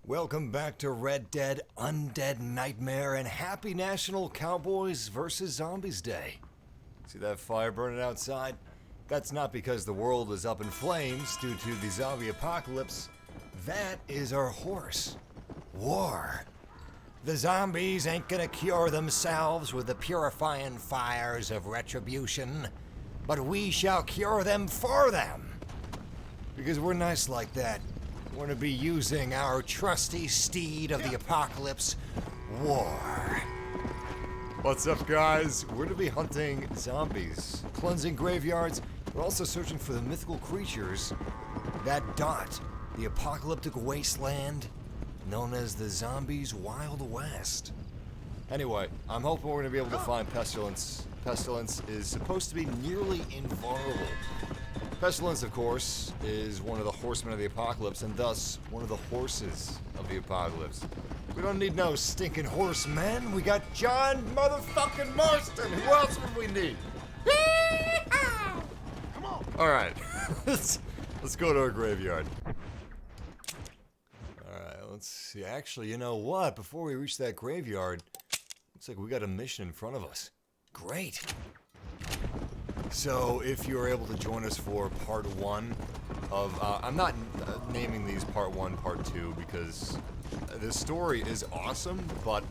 Welcome back to Red Dead Undead Nightmare and Happy National Cowboys vs. Zombies Day. See that fire burning outside? That's not because the world is up in flames due to the zombie apocalypse. That is our horse. War. The zombies ain't gonna cure themselves with the purifying fires of retribution, but we shall cure them for them. Because we're nice like that. We're gonna be using our trusty steed of the apocalypse, War. What's up, guys? We're gonna be hunting zombies, cleansing graveyards, but also searching for the mythical creatures that dot the apocalyptic wasteland known as the Zombies' Wild West. Anyway, I'm hoping we're gonna be able to find Pestilence. Pestilence is supposed to be nearly invulnerable. Pestilence, of course, is one of the horsemen of the apocalypse, and thus one of the horses of the apocalypse. We don't need no stinking horsemen. We got John motherfucking Marston. Who else would we need? Come on. All right, let's go to our graveyard. All right, let's see. Actually, you know what? Before we reach that graveyard, looks like we got a mission in front of us. Great. So, if you're able to join us for part 1 of, I'm not naming these part 1, part 2, because this story is awesome, but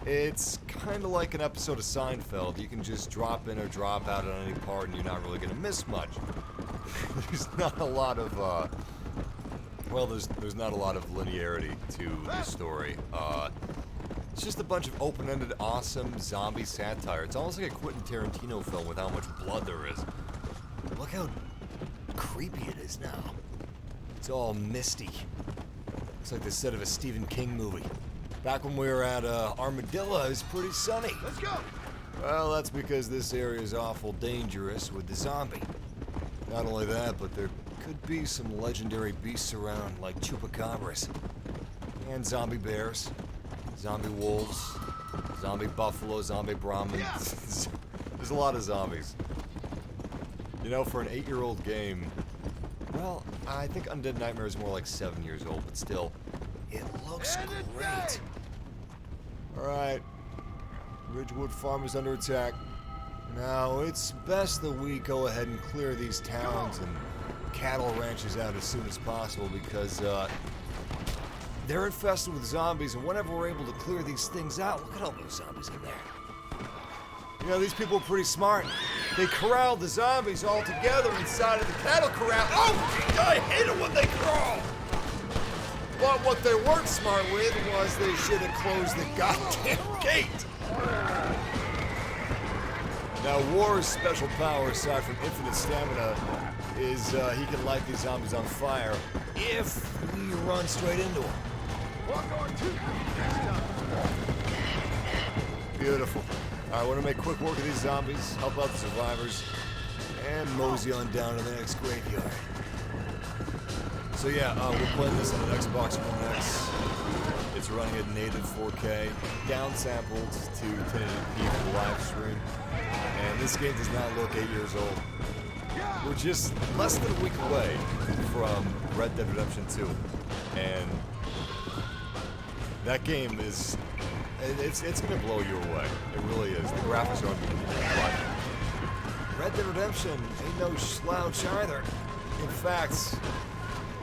it's kind of like an episode of Seinfeld. You can just drop in or drop out at any part and you're not really going to miss much. There's not a lot of, well, there's not a lot of linearity to the story. It's just a bunch of open-ended, awesome zombie satire. It's almost like a Quentin Tarantino film with how much blood there is. Look how creepy it is now. It's all misty. It's like the set of a Stephen King movie. Back when we were at Armadillo, it was pretty sunny. Let's go! Well, that's because this area is awful dangerous with the zombie. Not only that, but there could be some legendary beasts around, like chupacabras. And zombie bears. Zombie wolves, zombie buffalo, zombie Brahmins. There's a lot of zombies. You know, for an 8-year-old game, well, I think Undead Nightmare is more like 7 years old, but still, it looks great. Alright, Ridgewood Farm is under attack. Now, it's best that we go ahead and clear these towns and cattle ranches out as soon as possible because, they're infested with zombies, and whenever we're able to clear these things out, look at all those zombies in there. You know, these people are pretty smart. They corralled the zombies all together inside of the cattle corral. Oh, I hate it when they crawl! But what they weren't smart with was they should have closed the goddamn gate. Now, War's special power, aside from infinite stamina, is he can light these zombies on fire if we run straight into them. Beautiful. Alright, I want to make quick work of these zombies, help out the survivors, and mosey on down to the next graveyard. So yeah, we're playing this on an Xbox One X. It's running at native 4K, downsampled to 1080p for the live stream, and this game does not look 8 years old. We're just less than a week away from Red Dead Redemption 2, and that game is, it's gonna blow you away. It really is. The graphics are unbelievable. But Red Dead Redemption ain't no slouch either. In fact,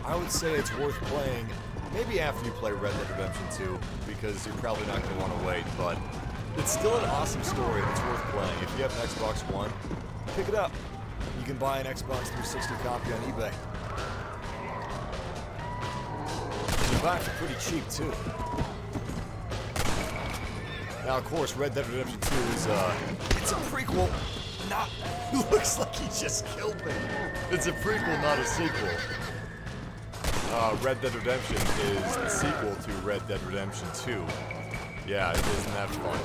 I would say it's worth playing maybe after you play Red Dead Redemption 2, because you're probably not gonna want to wait, but it's still an awesome story and it's worth playing. If you have an Xbox One, pick it up. You can buy an Xbox 360 copy on eBay. You can buy it for pretty cheap too. Now, of course, Red Dead Redemption 2 is, it's a prequel, not, looks like he just killed me. It's a prequel, not a sequel. Red Dead Redemption is the sequel to Red Dead Redemption 2. Yeah, isn't that fun?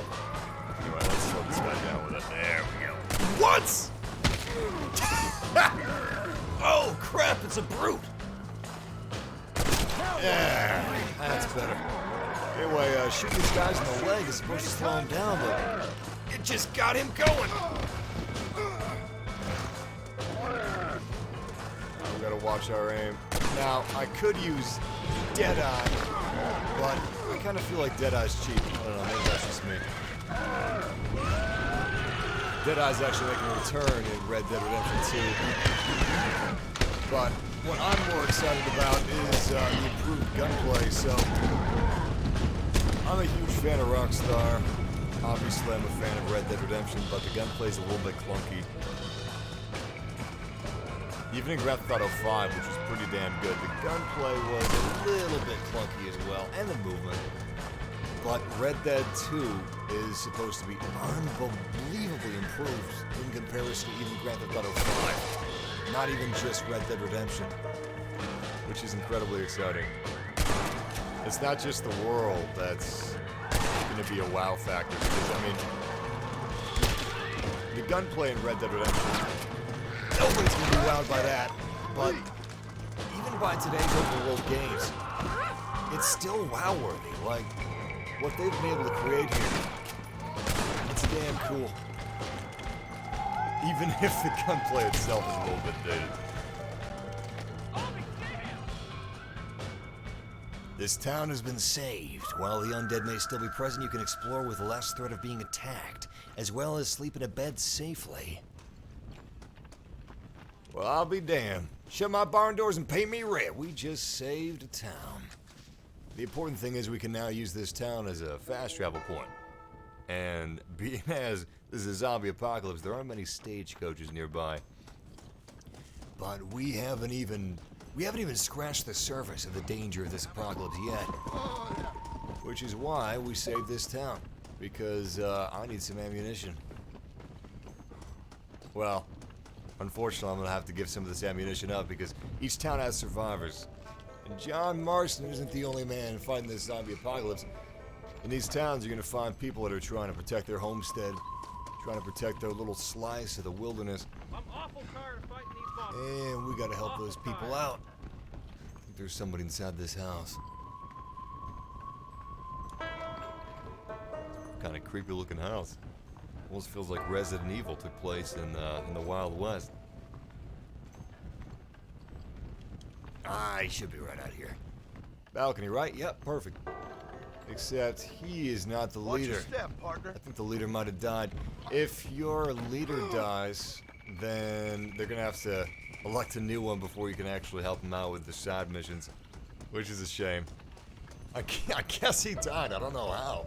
Anyway, let's slow this guy down with it. There we go. What?! Oh, crap, it's a brute! Yeah, that's better. Anyway, shooting these guys in the leg is supposed to slow him down, but it just got him going. We gotta watch our aim. Now, I could use Deadeye But I kind of feel like Deadeye's cheap. I don't know, maybe that's just me. Deadeye's actually making a return in Red Dead Redemption 2. But what I'm more excited about is the improved gunplay, so I'm a huge fan of Rockstar. Obviously, I'm a fan of Red Dead Redemption, but the gunplay's a little bit clunky. Even in Grand Theft Auto 5, which was pretty damn good, the gunplay was a little bit clunky as well, and the movement. But Red Dead 2 is supposed to be unbelievably improved in comparison to even Grand Theft Auto 5. Not even just Red Dead Redemption, which is incredibly exciting. It's not just the world that's going to be a wow factor, because, I mean, the gunplay in Red Dead Redemption, nobody's going to be wowed by that, but even by today's open world games, it's still wow-worthy. Like, what they've been able to create here, it's damn cool. Even if the gunplay itself is a little bit dated. This town has been saved. While the undead may still be present, you can explore with less threat of being attacked, as well as sleep in a bed safely. Well, I'll be damned. Shut my barn doors and pay me rent. We just saved a town. The important thing is we can now use this town as a fast travel point. And being as this is a zombie apocalypse, there aren't many stagecoaches nearby. But we haven't even scratched the surface of the danger of this apocalypse yet. Which is why we saved this town. Because I need some ammunition. Well, unfortunately, I'm going to have to give some of this ammunition up because each town has survivors. And John Marston isn't the only man fighting this zombie apocalypse. In these towns, you're going to find people that are trying to protect their homestead, trying to protect their little slice of the wilderness. I'm awful tired of fighting these monsters. And we got to help those people out. I think there's somebody inside this house. Kind of creepy looking house. Almost feels like Resident Evil took place in the Wild West. He should be right out here. Balcony, right? Yep, perfect. Except he is not the leader. Watch your step, partner. I think the leader might have died. If your leader dies, then they're gonna have to elect a new one before you can actually help him out with the side missions, which is a shame. I guess he died. I don't know how.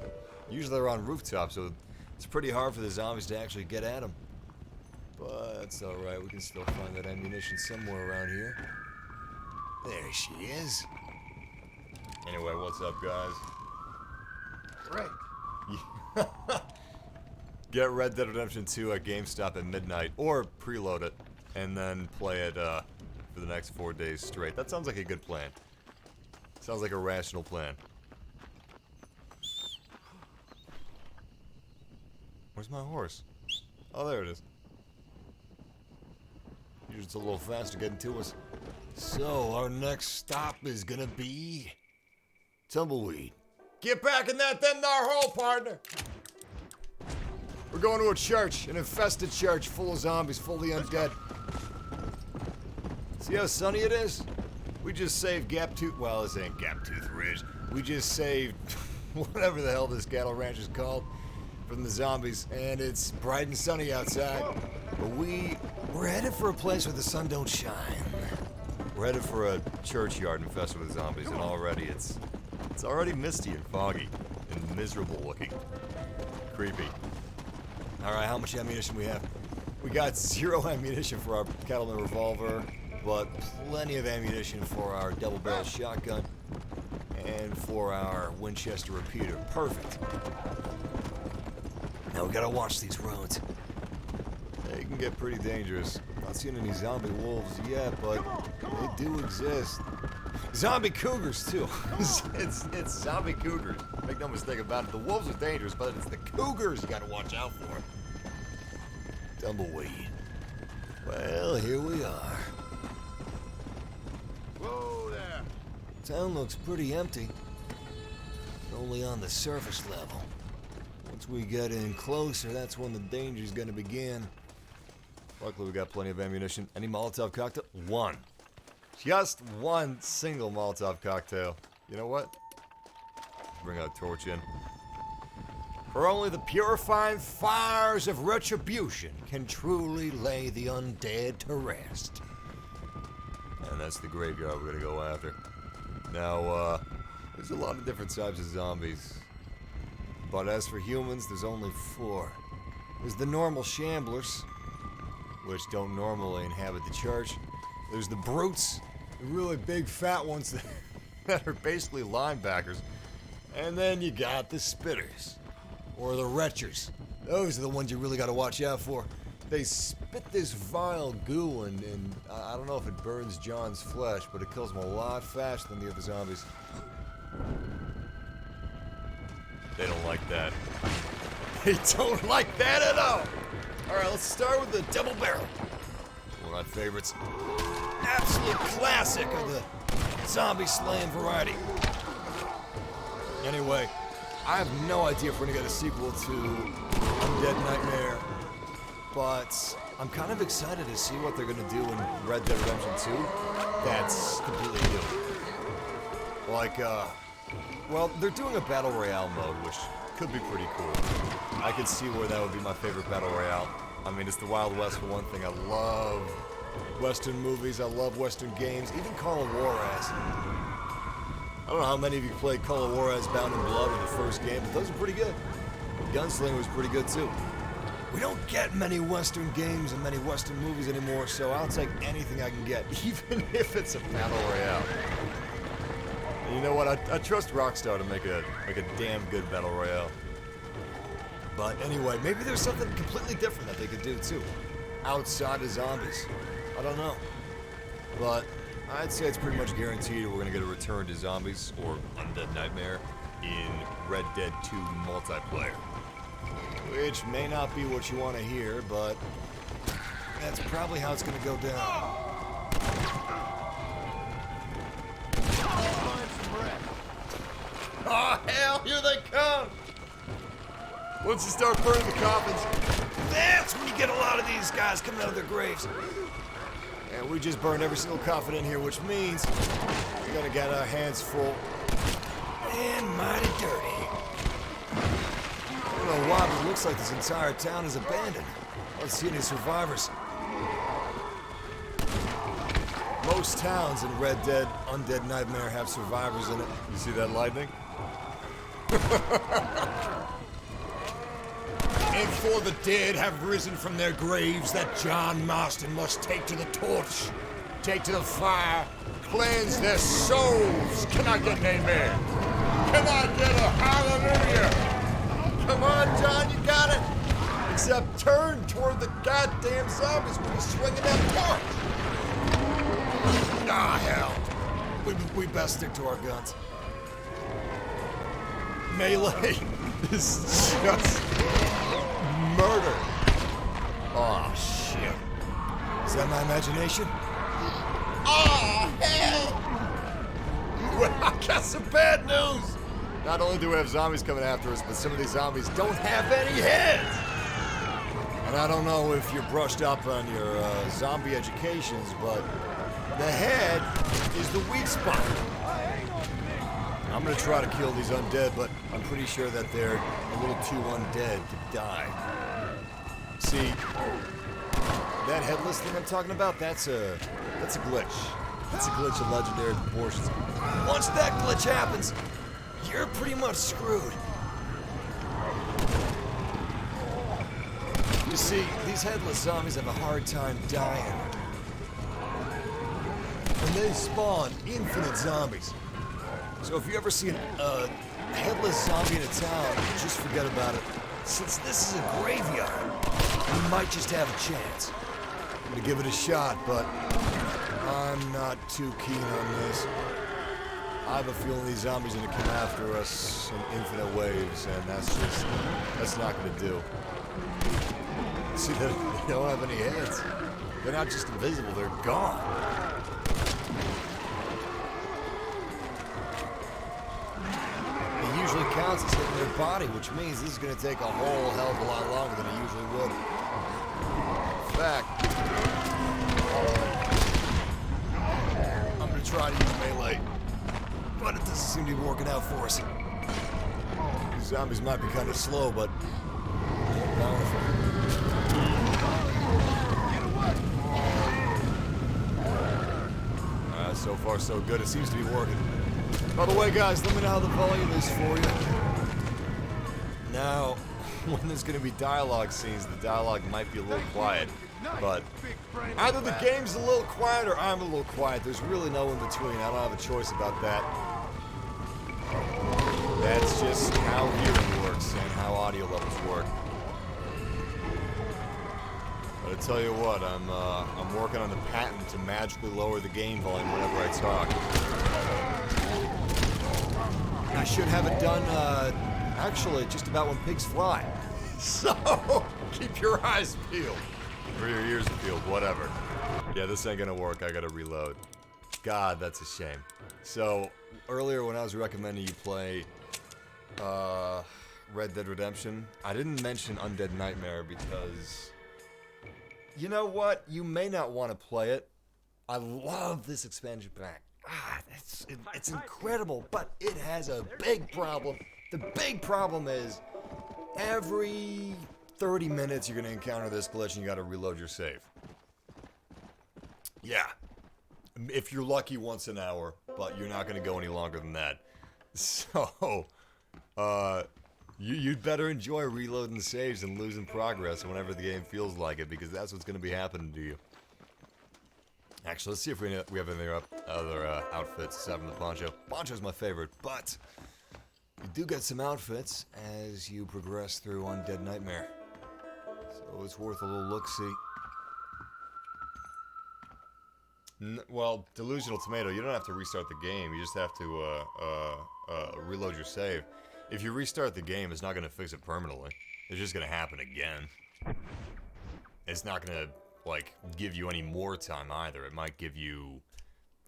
Usually they're on rooftops, so it's pretty hard for the zombies to actually get at him. But that's alright, we can still find that ammunition somewhere around here. There she is. Anyway, what's up, guys? Great. Get Red Dead Redemption 2 at GameStop at midnight, or preload it, and then play it for the next 4 days straight. That sounds like a good plan. Sounds like a rational plan. Where's my horse? Oh, there it is. Usually it's a little faster getting to us. So, our next stop is gonna be Tumbleweed. Get back in that them there hole, partner! We're going to a church, an infested church full of zombies, fully undead. See how sunny it is? We just saved Gaptooth. Well, this ain't Gaptooth Ridge. We just saved whatever the hell this cattle ranch is called from the zombies, and it's bright and sunny outside. But we're headed for a place where the sun don't shine. We're headed for a churchyard infested with zombies, and already it's already misty and foggy and miserable looking. Creepy. Alright, how much ammunition we have? We got 0 ammunition for our cattleman revolver, but plenty of ammunition for our double-barrel shotgun and for our Winchester repeater. Perfect. Now we gotta watch these roads. They can get pretty dangerous. Not seen any zombie wolves yet, but they do exist. Zombie cougars, too. it's zombie cougars. Make no mistake about it. The wolves are dangerous, but it's the cougars you gotta watch out for. Tumbleweed. Well, here we are. Whoa there. Town looks pretty empty. Only on the surface level. Once we get in closer, that's when the danger's gonna begin. Luckily, we got plenty of ammunition. Any Molotov cocktail? One. Just one single Molotov cocktail. You know what? bring out torch in. For only the purifying fires of retribution can truly lay the undead to rest. And that's the graveyard we're gonna go after. Now, there's a lot of different types of zombies. But as for humans, there's only 4. There's the normal shamblers, which don't normally inhabit the church. There's the brutes, the really big fat ones that are basically linebackers. And then you got the spitters, or the retchers. Those are the ones you really gotta watch out for. They spit this vile goo and I don't know if it burns John's flesh, but it kills him a lot faster than the other zombies. They don't like that. They don't like that at all! Alright, let's start with the double barrel. One of my favorites. Absolute classic of the zombie slaying variety. Anyway, I have no idea if we're gonna get a sequel to Undead Nightmare, but I'm kind of excited to see what they're gonna do in Red Dead Redemption 2. That's completely new. Like, well, they're doing a Battle Royale mode, which could be pretty cool. I could see where that would be my favorite Battle Royale. I mean, it's the Wild West for one thing. I love Western movies, I love Western games, even Call of Juarez. I don't know how many of you played Call of Juarez Bound in Blood in the first game, but those are pretty good. Gunslinger was pretty good too. We don't get many Western games and many Western movies anymore, so I'll take anything I can get, even if it's a Battle Royale. And you know what? I trust Rockstar to make a damn good Battle Royale. But anyway, maybe there's something completely different that they could do too, outside of zombies. I don't know. But I'd say it's pretty much guaranteed we're gonna get a return to zombies or Undead Nightmare in Red Dead 2 multiplayer. Which may not be what you want to hear, but that's probably how it's gonna go down. Oh hell, here they come! Once you start burning the coffins, that's when you get a lot of these guys coming out of their graves. And we just burned every single coffin in here, which means we're gonna get our hands full and mighty dirty. I don't know why, but it looks like this entire town is abandoned. I don't see any survivors. Most towns in Red Dead Undead Nightmare have survivors in it. You see that lightning? And for the dead have risen from their graves that John Marston must take to the torch, take to the fire, cleanse their souls. Can I get an amen? Can I get a hallelujah? Come on, John, you got it. Except turn toward the goddamn zombies when you're swinging that torch. Ah, hell. We best stick to our guns. Melee is just murder. Oh, shit. Is that my imagination? Oh, hell! Well, I got some bad news. Not only do we have zombies coming after us, but some of these zombies don't have any heads. And I don't know if you're brushed up on your zombie educations, but the head is the weak spot. I'm gonna try to kill these undead, but I'm pretty sure that they're a little too undead to die. See, that headless thing I'm talking about, that's a glitch. That's a glitch of legendary proportions. Once that glitch happens, you're pretty much screwed. You see, these headless zombies have a hard time dying. And they spawn infinite zombies. So if you ever see a headless zombie in a town, just forget about it. Since this is a graveyard, you might just have a chance. I'm gonna give it a shot, but I'm not too keen on this. I have a feeling these zombies are gonna come after us in infinite waves, and that's not gonna do. See, they don't have any heads. They're not just invisible, they're gone. It usually counts as hitting their body, which means this is going to take a whole hell of a lot longer than it usually would. In fact, I'm going to try to use melee, but it doesn't seem to be working out for us. Zombies might be kind of slow, but they're powerful. So far, so good. It seems to be working. By the way, guys, let me know how the volume is for you. Now, when there's going to be dialogue scenes, the dialogue might be a little quiet. But either the game's a little quiet or I'm a little quiet. There's really no in between. I don't have a choice about that. That's just how viewing works and how audio levels work. But I tell you what, I'm working on the patent to magically lower the game volume whenever I talk. I should have it done, actually, just about when pigs fly. So, keep your eyes peeled. Or your ears peeled, whatever. Yeah, this ain't gonna work, I gotta reload. God, that's a shame. So, earlier when I was recommending you play, Red Dead Redemption, I didn't mention Undead Nightmare because... You know what? You may not want to play it. I love this expansion pack. It's incredible, but it has a big problem. The big problem is every 30 minutes you're going to encounter this glitch and you got to reload your save. Yeah. If you're lucky, once an hour, but you're not going to go any longer than that. So, you'd better enjoy reloading the saves and losing progress whenever the game feels like it, because that's what's going to be happening to you. Actually, let's see if we have any other outfits aside from the poncho. Poncho's my favorite, but you do get some outfits as you progress through Undead Nightmare. So it's worth a little look-see. Well, Delusional Tomato, you don't have to restart the game. You just have to reload your save. If you restart the game, it's not going to fix it permanently. It's just going to happen again. It's not going to, like, give you any more time either. It might give you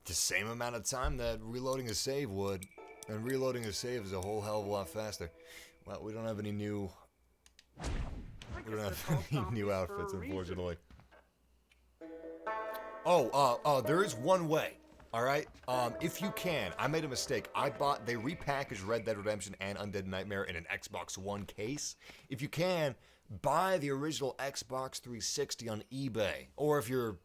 the same amount of time that reloading a save would. And reloading a save is a whole hell of a lot faster. Well, we don't have any new... We don't have any new outfits, unfortunately. Oh, there is one way. Alright, if you can, I made a mistake. They repackaged Red Dead Redemption and Undead Nightmare in an Xbox One case. If you can, buy the original Xbox 360 on eBay. Or if your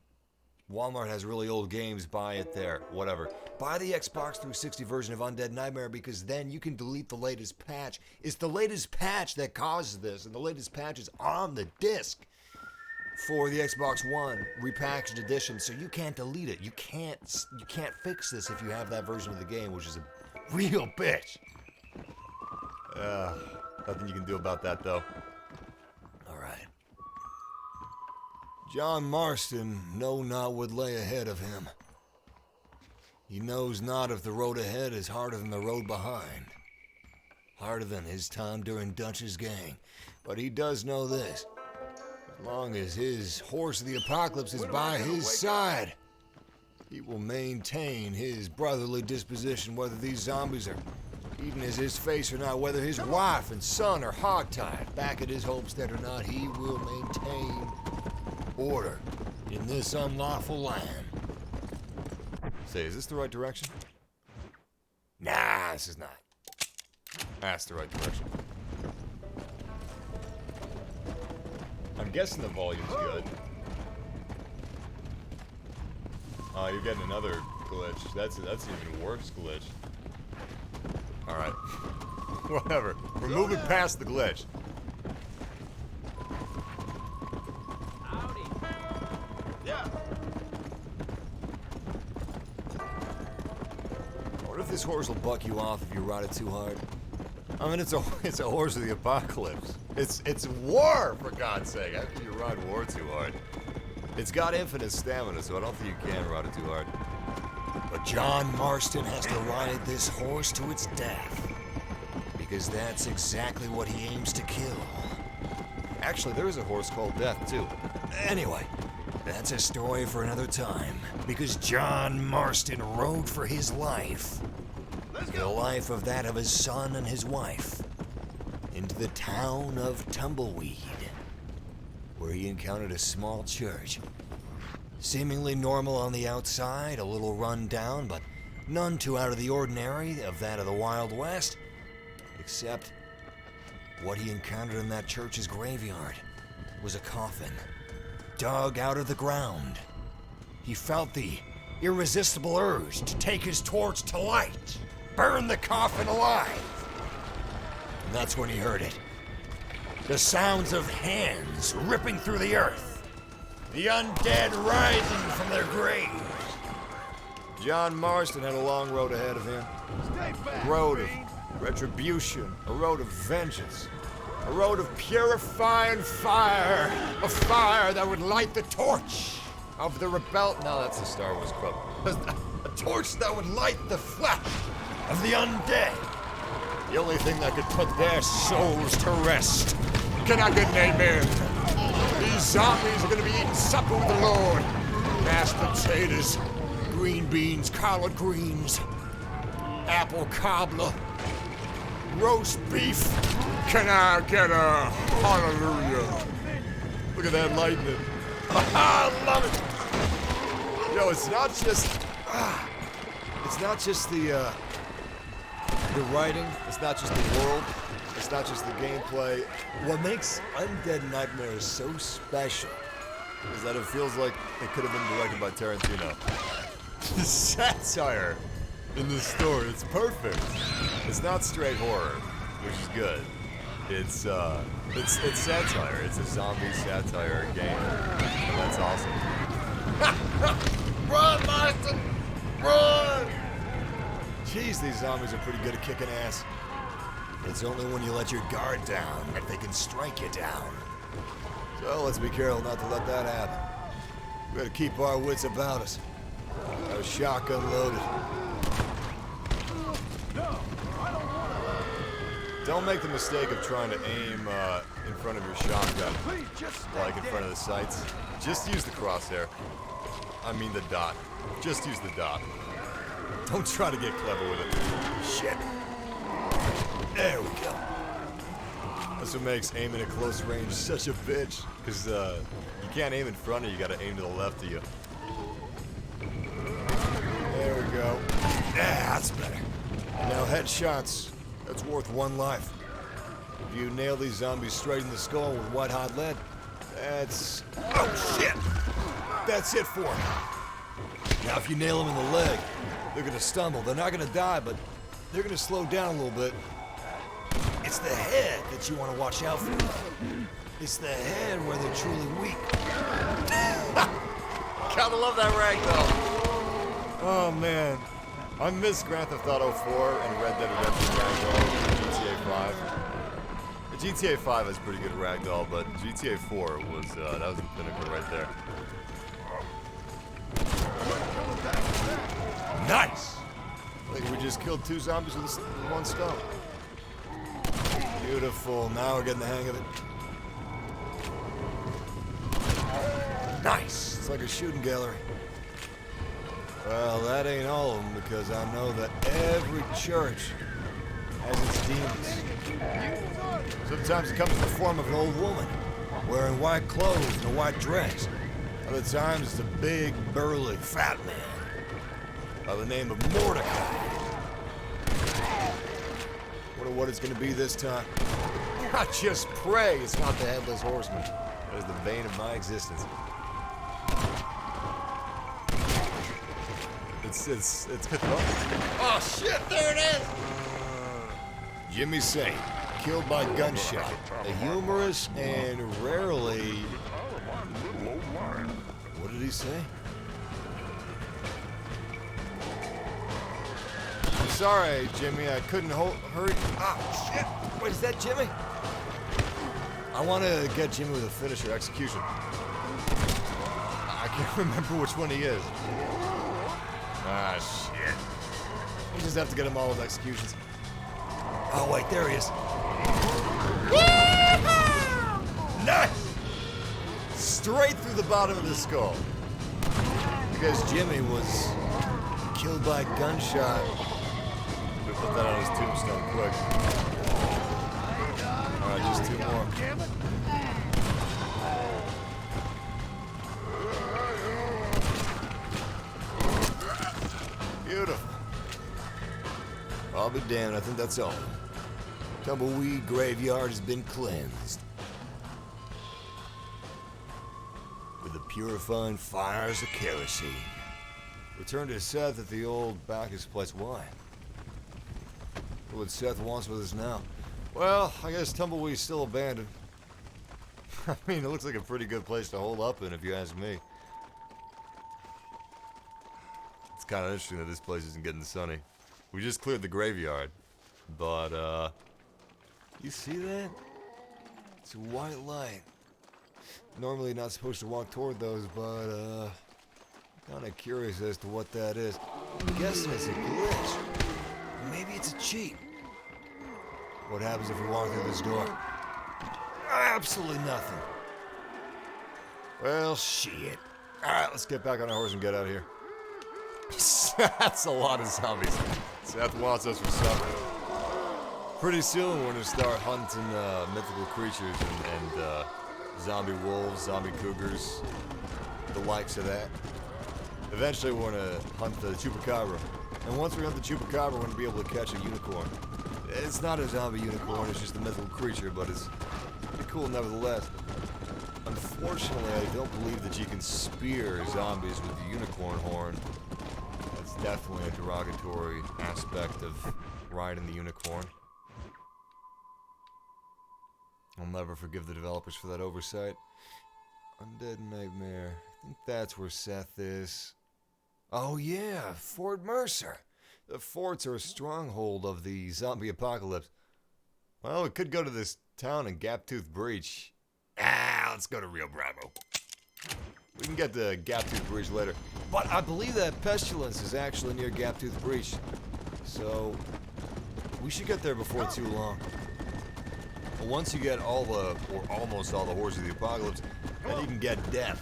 Walmart has really old games, buy it there. Whatever. Buy the Xbox 360 version of Undead Nightmare, because then you can delete the latest patch. It's the latest patch that causes this, and the latest patch is on the disc for the Xbox One repackaged edition, so you can't delete it. You can't fix this if you have that version of the game, which is a real bitch. Nothing you can do about that, though. Alright. John Marston know not what lay ahead of him. He knows not if the road ahead is harder than the road behind. Harder than his time during Dutch's gang. But he does know this. As long as his horse of the apocalypse is by his side, he will maintain his brotherly disposition, whether these zombies are even as his face or not, whether his wife and son are hogtied back at his homestead or not. He will maintain order in this unlawful land. Say, is this the right direction? Nah, this is not. That's the right direction. I'm guessing the volume's good. Oh, you're getting another glitch. That's an even worse glitch. Alright. Whatever. We're moving past the glitch. Howdy. Yeah. I wonder if this horse will buck you off if you ride it too hard. I mean, it's a horse of the apocalypse. It's war, for God's sake. How can you ride war too hard? It's got infinite stamina, so I don't think you can ride it too hard. But John Marston has to ride this horse to its death, because that's exactly what he aims to kill. Actually, there is a horse called Death, too. Anyway, that's a story for another time, because John Marston rode for his life. The life of that of his son and his wife, into the town of Tumbleweed, where he encountered a small church. Seemingly normal on the outside, a little run down, but none too out of the ordinary of that of the Wild West, except What he encountered in that church's graveyard was a coffin, dug out of the ground. He felt the irresistible urge to take his torch to light, burn the coffin alive. And that's when he heard it. The sounds of hands ripping through the earth. The undead rising from their graves. John Marston had a long road ahead of him. A road of retribution, a road of vengeance, a road of purifying fire, a fire that would light the torch of the No, that's the Star Wars quote. A torch that would light the flesh of the undead. The only thing that could put their souls to rest. Can I get an amen? These zombies are gonna be eating supper with the Lord. Mashed potatoes, green beans, collard greens, apple cobbler, roast beef. Can I get a hallelujah? Look at that lightning. I love it. Yo, it's not just the writing, it's not just the world, it's not just the gameplay. What makes Undead Nightmare so special is that it feels like it could have been directed by Tarantino. The satire in this story, it's perfect. It's not straight horror, which is good. It's satire. It's a zombie satire game. And that's awesome. Run, Marston! Run! Jeez, these zombies are pretty good at kicking ass. It's only when you let your guard down that they can strike you down. So let's be careful not to let that happen. We gotta keep our wits about us. Got a shotgun loaded. Don't make the mistake of trying to aim in front of your shotgun, like in front of the sights. Just use the crosshair. I mean the dot. Just use the dot. Don't try to get clever with it. Shit. There we go. That's what makes aiming at close range such a bitch, because you can't aim in front of you, you gotta aim to the left of you. There we go. Yeah, that's better. Now headshots. That's worth one life. If you nail these zombies straight in the skull with white-hot lead, that's... Oh, shit! That's it for them. Now, if you nail them in the leg, they're gonna stumble. They're not gonna die, but they're gonna slow down a little bit. It's the head that you want to watch out for. It's the head where they're truly weak. Gotta love that ragdoll. Oh, man. I miss Grand Theft Auto 4 and Red Dead Redemption Ragdoll and GTA 5. The GTA 5 has pretty good Ragdoll, but GTA 4 was, that was the pinnacle right there. Nice! I think we just killed 2 zombies with 1 stone. Beautiful, now we're getting the hang of it. Nice! It's like a shooting gallery. Well, that ain't all of them, because I know that every church has its demons. Sometimes it comes in the form of an old woman, wearing white clothes and a white dress. Other times it's a big, burly, fat man by the name of Mordecai. Wonder what it's gonna be this time. I just pray it's not the Headless Horseman. That is the bane of my existence. It's good. Oh shit, there it is! Jimmy Saint, killed by gunshot. A humorous and rarely... What did he say? I'm sorry, Jimmy, I couldn't hurry. Ah, shit! Wait, is that Jimmy? I want to get Jimmy with a finisher, execution. I can't remember which one he is. Ah, shit. We just have to get them all with executions. Oh, wait, there he is. Nice! Straight through the bottom of the skull. Because Jimmy was killed by a gunshot. We put that on his tombstone quick. Alright, just 2 more. Beautiful. I'll be damned, I think that's all. Tumbleweed graveyard has been cleansed with the purifying fires of kerosene. Return to Seth at the old Bacchus place. Why? What Seth wants with us now? Well, I guess Tumbleweed's still abandoned. I mean, it looks like a pretty good place to hold up in, if you ask me. It's kind of interesting that this place isn't getting sunny. We just cleared the graveyard, but, you see that? It's a white light. Normally not supposed to walk toward those, but, kind of curious as to what that is. I'm guessing it's a glitch. Maybe it's a cheat. What happens if we walk through this door? Absolutely nothing. Well, shit. Alright, let's get back on our horse and get out of here. That's a lot of zombies. Seth wants us for supper. Pretty soon we're gonna start hunting mythical creatures and zombie wolves, zombie cougars, the likes of that. Eventually we're gonna hunt the chupacabra. And once we hunt the chupacabra, we're gonna be able to catch a unicorn. It's not a zombie unicorn, it's just a mythical creature, but it's pretty cool nevertheless. Unfortunately, I don't believe that you can spear zombies with the unicorn horn. That's definitely a derogatory aspect of riding the unicorn. I'll never forgive the developers for that oversight. Undead Nightmare. I think that's where Seth is. Oh yeah, Fort Mercer. The forts are a stronghold of the zombie apocalypse. Well, we could go to this town in Gaptooth Breach. Let's go to Rio Bravo. We can get to Gaptooth Breach later. But I believe that Pestilence is actually near Gaptooth Breach. So, we should get there before too long. Once you get all the, or almost all the hordes of the apocalypse, then you can get Death.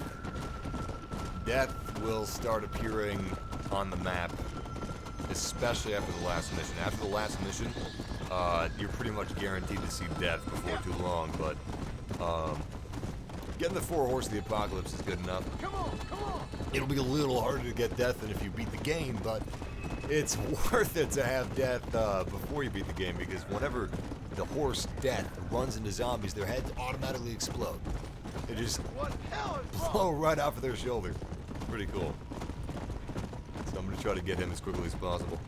Death will start appearing on the map, especially after the last mission. After the last mission, you're pretty much guaranteed to see Death before too long, but getting the 4 horses of the apocalypse is good enough. Come on, come on. It'll be a little harder to get Death than if you beat the game, but it's worth it to have Death before you beat the game, because whenever the horse Death runs into zombies, their heads automatically explode. They just What hell is wrong? blow right off of their shoulder. Pretty cool. So I'm gonna try to get him as quickly as possible.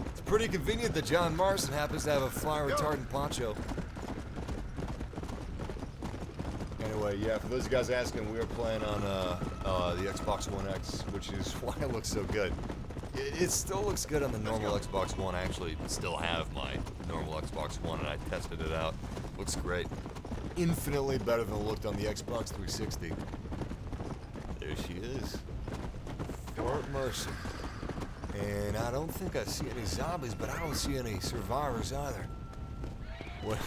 It's pretty convenient that John Marston happens to have a fire retardant poncho. Anyway, yeah, for those of you guys asking, we are playing on the Xbox One X, which is why it looks so good. It still looks good on the normal Xbox One. I actually still have my normal Xbox One, and I tested it out. Looks great. Infinitely better than it looked on the Xbox 360. There she is. Fort Mercer. And I don't think I see any zombies, but I don't see any survivors either. Well,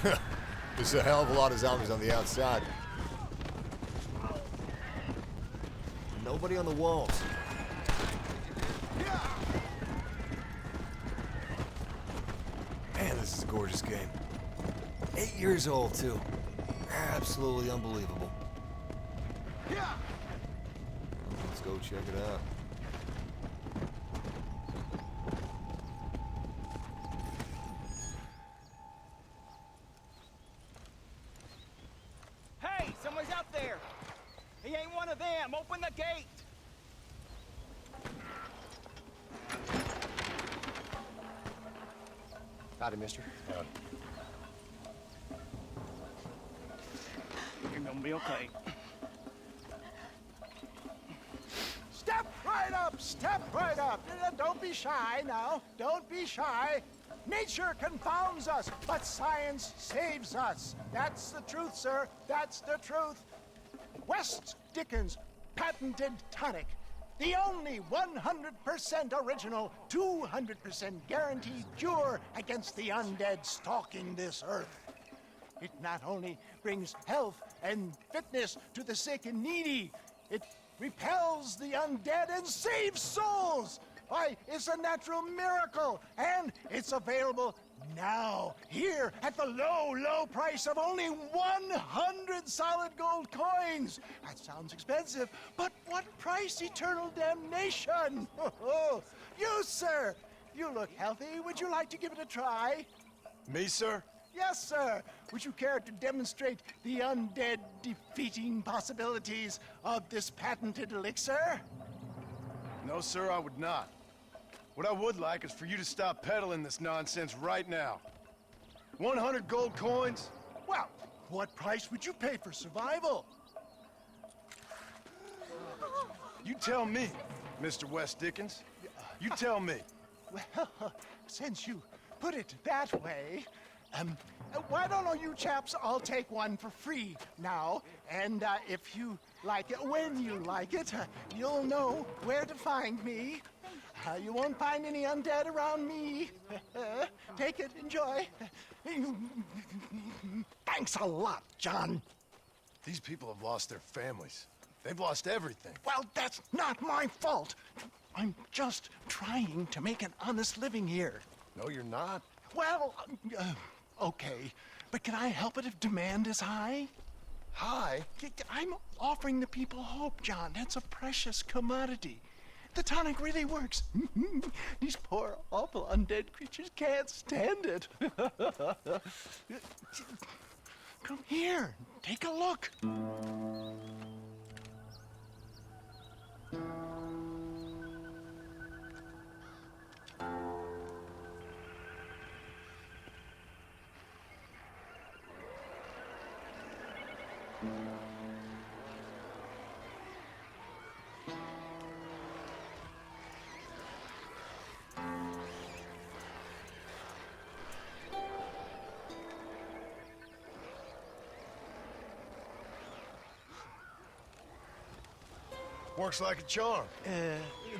there's a hell of a lot of zombies on the outside. Nobody on the walls. Man, this is a gorgeous game. 8 years old, too. Absolutely unbelievable. Let's go check it out. Hey, someone's out there. He ain't one of them. Open the gate. Howdy, mister. You're gonna be okay. Step right up, step right up. Don't be shy now, don't be shy. Nature confounds us, but science saves us. That's the truth, sir, that's the truth. West Dickens patented tonic. The only 100% original, 200% guaranteed cure against the undead stalking this earth. It not only brings health and fitness to the sick and needy, it repels the undead and saves souls. Why, it's a natural miracle, and it's available now, here, at the low, low price of only 100 solid gold coins. That sounds expensive, but what price? Eternal damnation. You, sir, you look healthy. Would you like to give it a try? Me, sir? Yes, sir. Would you care to demonstrate the undead defeating possibilities of this patented elixir? No, sir, I would not. What I would like is for you to stop peddling this nonsense right now. 100 gold coins? Well, what price would you pay for survival? You tell me, Mr. West Dickens. You tell me. Well, since you put it that way, why don't all you chaps all take one for free now? And if you like it, when you like it, you'll know where to find me. You won't find any undead around me. Take it, enjoy. Thanks a lot, John. These people have lost their families. They've lost everything. Well, that's not my fault. I'm just trying to make an honest living here. No, you're not. Well, okay. But can I help it if demand is high? Hi. I'm offering the people hope, John. That's a precious commodity. The tonic really works. These poor, awful undead creatures can't stand it. Come here. Take a look. Works like a charm.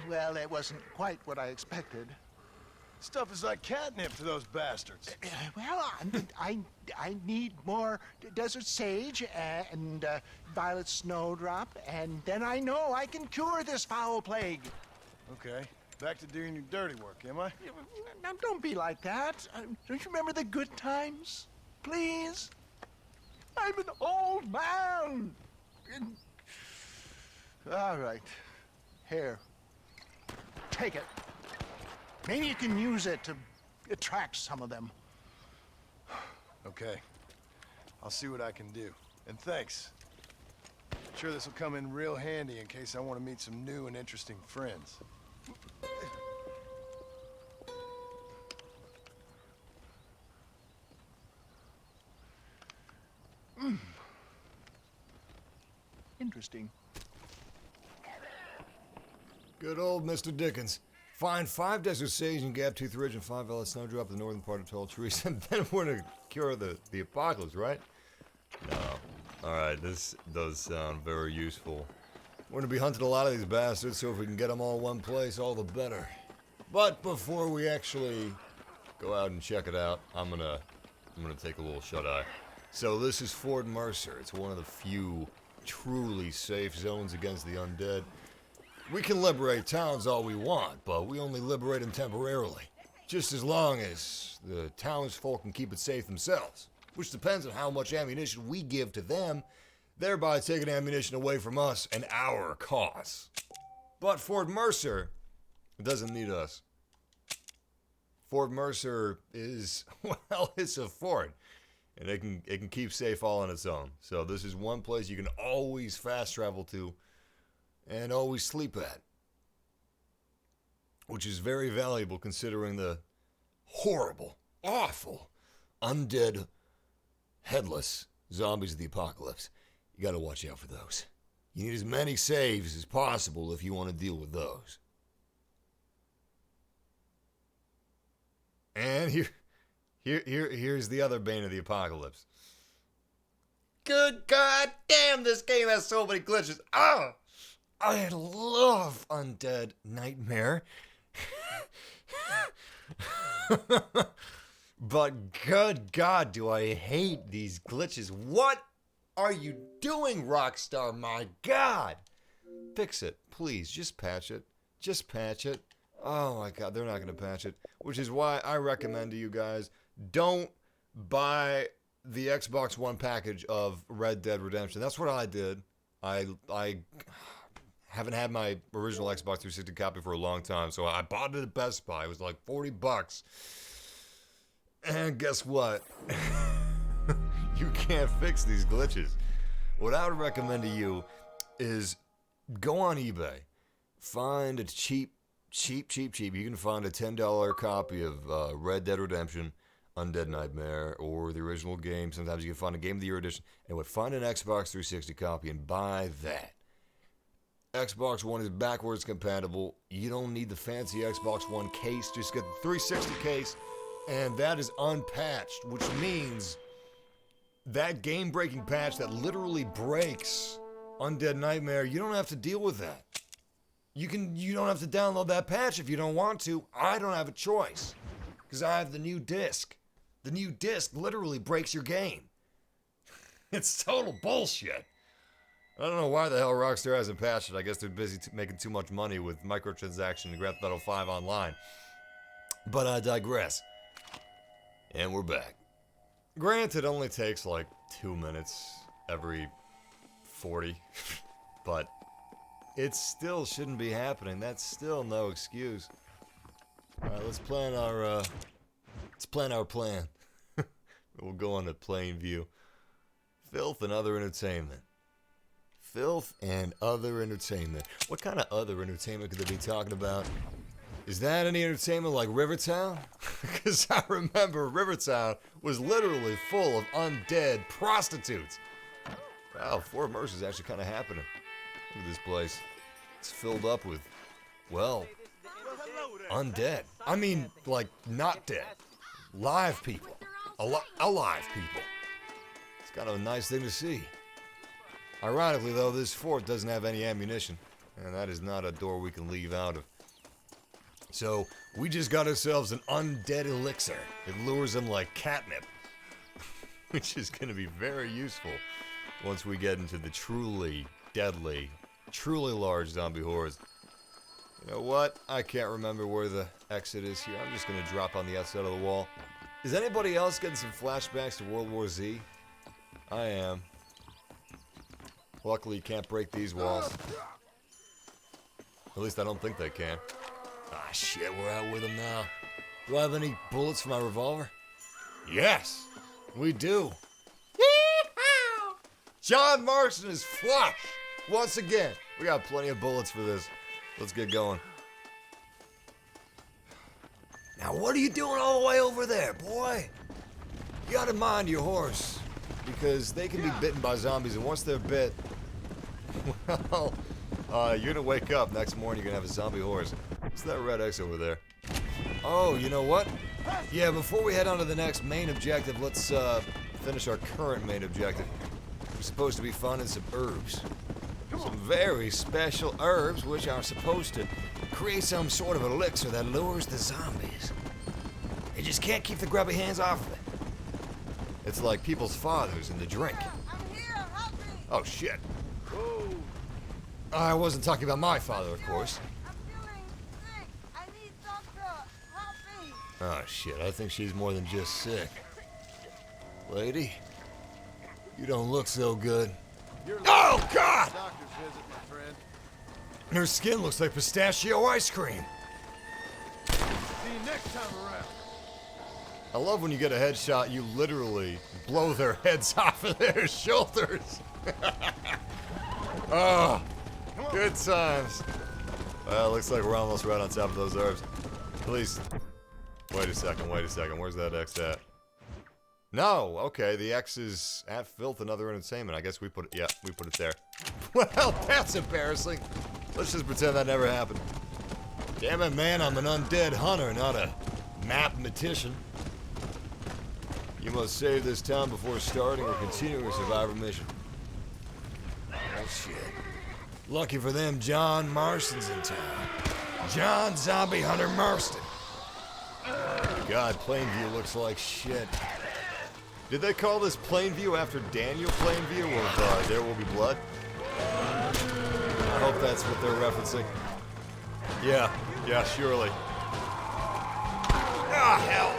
Well, it wasn't quite what I expected. Stuff is like catnip to those bastards. Well, I need more desert sage and violet snowdrop, and then I know I can cure this foul plague. Okay, back to doing your dirty work, am I? Now, don't be like that. Don't you remember the good times? Please? I'm an old man. All right. Here. Take it. Maybe you can use it to attract some of them. Okay. I'll see what I can do. And thanks. Sure this will come in real handy in case I want to meet some new and interesting friends. Interesting. Good old Mr. Dickens. Find 5 desert sage in Gaptooth Ridge and 5 violet snowdrop in the northern part of tall trees, and then we're gonna cure the apocalypse, right? No. Alright, this does sound very useful. We're gonna be hunting a lot of these bastards, so if we can get them all in one place, all the better. But before we actually go out and check it out, I'm gonna take a little shut-eye. So this is Fort Mercer. It's one of the few truly safe zones against the undead. We can liberate towns all we want, but we only liberate them temporarily. Just as long as the townsfolk can keep it safe themselves, which depends on how much ammunition we give to them, thereby taking ammunition away from us and our cause. But Fort Mercer doesn't need us. Fort Mercer is, well, it's a fort, and it can keep safe all on its own. So this is one place you can always fast travel to and always sleep at, which is very valuable considering the horrible, awful, undead, headless zombies of the apocalypse. You gotta watch out for those. You need as many saves as possible if you want to deal with those. And here's the other bane of the apocalypse. Good God damn, this game has so many glitches. Ah! I love Undead Nightmare. But good God, do I hate these glitches. What are you doing, Rockstar? My God. Fix it, please. Just patch it. Just patch it. Oh my God, they're not going to patch it. Which is why I recommend to you guys, don't buy the Xbox One package of Red Dead Redemption. That's what I did. I haven't had my original Xbox 360 copy for a long time, so I bought it at Best Buy. It was like $40. And guess what? You can't fix these glitches. What I would recommend to you is go on eBay. Find a cheap. You can find a $10 copy of Red Dead Redemption, Undead Nightmare, or the original game. Sometimes you can find a Game of the Year edition. And would find an Xbox 360 copy and buy that. Xbox One is backwards compatible. You don't need the fancy Xbox One case. Just get the 360 case. And that is unpatched, which means that game-breaking patch that literally breaks Undead Nightmare, you don't have to deal with that. You don't have to download that patch if you don't want to. I don't have a choice because I have the new disc. The new disc literally breaks your game. It's total bullshit. I don't know why the hell Rockstar hasn't patched it. I guess they're busy making too much money with microtransaction and Grand Theft Auto 5 online. But I digress. And we're back. Granted, it only takes like 2 minutes every 40, but it still shouldn't be happening. That's still no excuse. All right, let's plan our plan. We'll go on to Plainview. Filth and other entertainment. Filth and other entertainment. What kind of other entertainment could they be talking about? Is that any entertainment like Rivertown? Because I remember Rivertown was literally full of undead prostitutes. Wow, Fort Mercer's actually kind of happening. Look at this place. It's filled up with, well, undead. I mean, like, not dead. Live people. Alive people. It's kind of a nice thing to see. Ironically, though, this fort doesn't have any ammunition. And that is not a door we can leave out of. So, we just got ourselves an undead elixir. It lures them like catnip. Which is going to be very useful once we get into the truly deadly, truly large zombie hordes. You know what? I can't remember where the exit is here. I'm just going to drop on the outside of the wall. Is anybody else getting some flashbacks to World War Z? I am. Luckily, you can't break these walls. At least I don't think they can. Ah, shit, we're out with them now. Do I have any bullets for my revolver? Yes, we do. Yee-haw! John Marston is flush. Once again, we got plenty of bullets for this. Let's get going. Now, what are you doing all the way over there, boy? You gotta mind your horse, because they can be bitten by zombies, and once they're bit, well, you're gonna wake up next morning, you're gonna have a zombie horse. What's that red X over there? Oh, you know what? Yeah, before we head on to the next main objective, let's finish our current main objective. We're supposed to be finding some herbs. Some very special herbs which are supposed to create some sort of elixir that lures the zombies. They just can't keep the grubby hands off of it. It's like people's fathers in the drink. I'm here, help me! Oh, shit. I wasn't talking about my father, of course. I'm feeling sick. I need doctor. Help me. Oh, shit. I think she's more than just sick. Lady, you don't look so good. Oh, God! Doctor's visit, my friend. Her skin looks like pistachio ice cream. See you next time around. I love when you get a headshot, you literally blow their heads off of their shoulders. Oh, good times. Well, looks like we're almost right on top of those herbs. Please. Wait a second. Where's that X at? No, okay, the X is at Filth and Other Entertainment. I guess we put it, yeah, we put it there. Well, that's embarrassing. Let's just pretend that never happened. Damn it, man, I'm an undead hunter, not a mathematician. You must save this town before starting or continuing a survivor mission. Oh, shit. Lucky for them, John Marston's in town. John Zombie Hunter Marston. God, Plainview looks like shit. Did they call this Plainview after Daniel Plainview of There Will Be Blood? I hope that's what they're referencing. Yeah, surely. Ah, hell.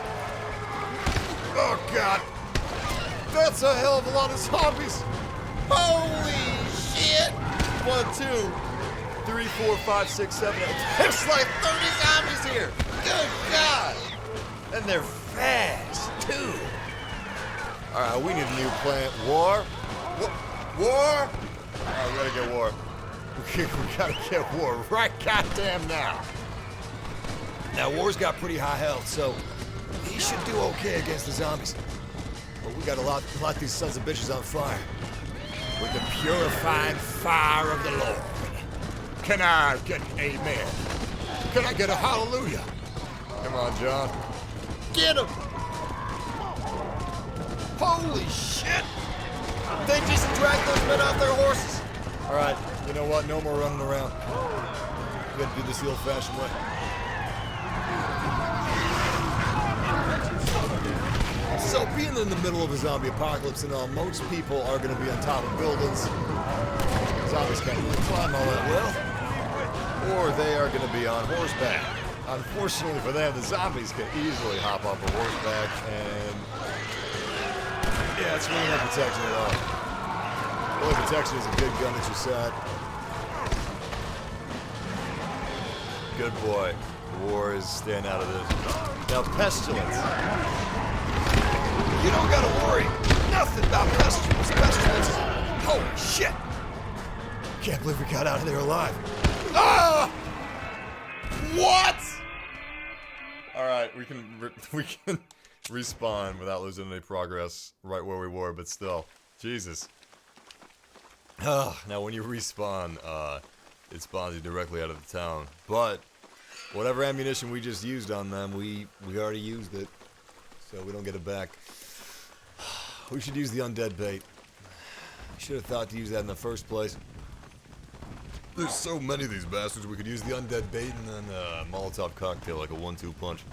Oh, God. That's a hell of a lot of zombies. Holy shit. 1, 2, 3, 4, 5, 6, 7, 8. There's like 30 zombies here. Good God. And they're fast. too. Alright, we need a new plan. War? War? Alright, we gotta get war. We gotta get war right goddamn now. Now, War's got pretty high health, so he should do okay against the zombies. But we gotta light these sons of bitches on fire. With the purifying fire of the Lord. Can I get an amen? Can I get a hallelujah? Come on, John. Get him! Holy shit! They just dragged those men off their horses! Alright, you know what? No more running around. We gotta do this the old-fashioned way. So, being in the middle of a zombie apocalypse and all, most people are gonna be on top of buildings. Zombies can't really climb all that well. Or they are gonna be on horseback. Unfortunately for them, the zombies can easily hop off a horseback and... yeah, it's really no protection at all. The only protection is a good gun at your side. Good boy. War is staying out of this. Now, pestilence. You don't gotta worry nothing about pestilence. Pestilence is... holy shit! Can't believe we got out of there alive. Ah! What? Alright, we can respawn without losing any progress right where we were, but still. Jesus. Now when you respawn, it spawns you directly out of the town. But whatever ammunition we just used on them, we already used it. So we don't get it back. We should use the undead bait. Should have thought to use that in the first place. There's so many of these bastards, we could use the undead bait and then a Molotov cocktail, like a 1-2 punch.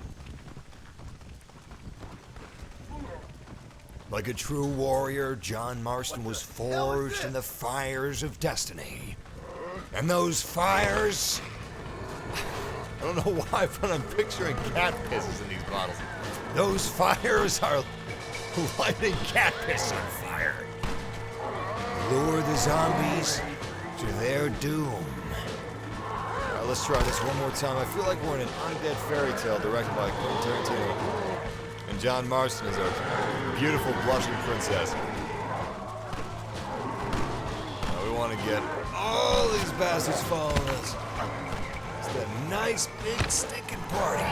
Like a true warrior, John Marston was forged in the fires of destiny. And those fires... I don't know why, but I'm picturing cat pisses in these bottles. Those fires are lighting cat piss on fire. Lure the zombies to their doom. Alright, let's try this one more time. I feel like we're in an undead fairy tale directed by Quentin Tarantino. And John Marston is our beautiful blushing princess. Now we want to get all these bastards following us. It's that nice big stinking party.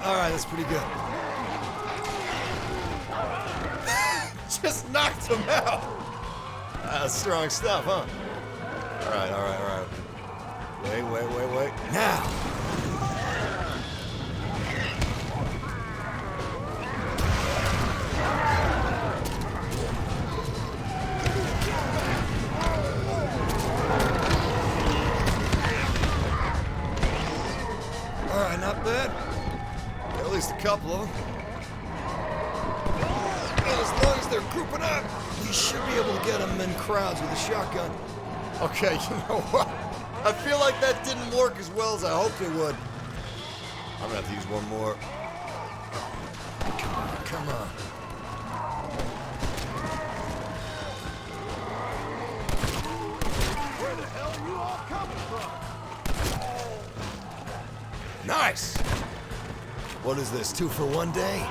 Alright, that's pretty good. Just knocked him out. That's strong stuff, huh? Alright. Wait. Now! Alright, not bad. At least a couple of them. As long as they're grouping up, we should be able to get them in crowds with a shotgun. Okay, you know what? I feel like that didn't work as well as I hoped it would. I'm gonna have to use one more. Come on. Where the hell are you all coming from? Nice! What is this, 2 for 1 day?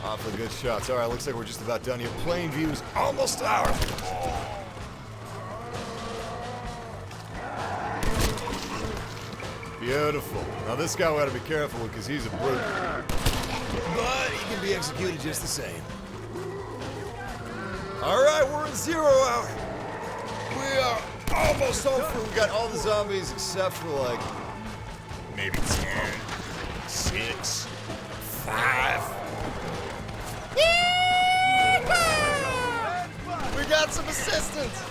Awfully good shots. Alright, looks like we're just about done here. Plainview's almost ours. Beautiful. Now this guy we gotta be careful with because he's a brute. But he can be executed just the same. Alright, we're in 0 hour. We are almost home free. We got all the zombies except for like maybe 10, 6, 5. We got some assistance!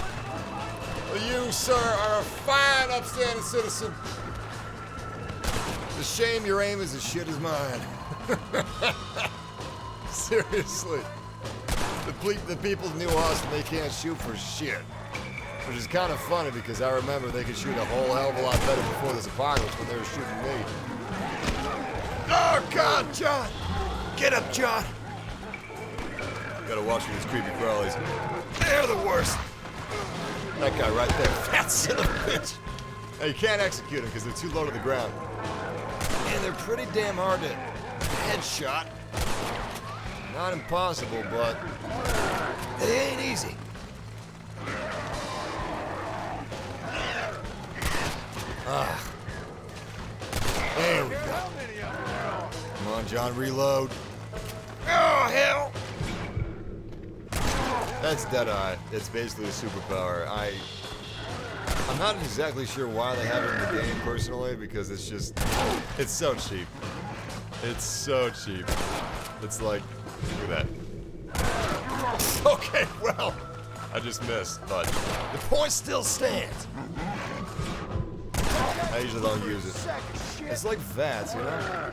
You, sir, are a fine, upstanding citizen. It's a shame your aim is as shit as mine. Seriously. The people of New Austin, they can't shoot for shit. Which is kind of funny because I remember they could shoot a whole hell of a lot better before this apocalypse when they were shooting me. Oh, God, John! Get up, John! Gotta watch for these creepy crawlies. They're the worst. That guy right there, fat son of a bitch. Now you can't execute him because they're too low to the ground. And they're pretty damn hard to headshot. Not impossible, but they ain't easy. Ah. There we go. Come on, John, reload. Oh, hell! That's Deadeye. It's basically a superpower. I'm not exactly sure why they have it in the game, personally, because it's so cheap. It's so cheap. It's like, look at that. Okay, well, I just missed, but the point still stands. I usually don't use it. It's like VATS, you know?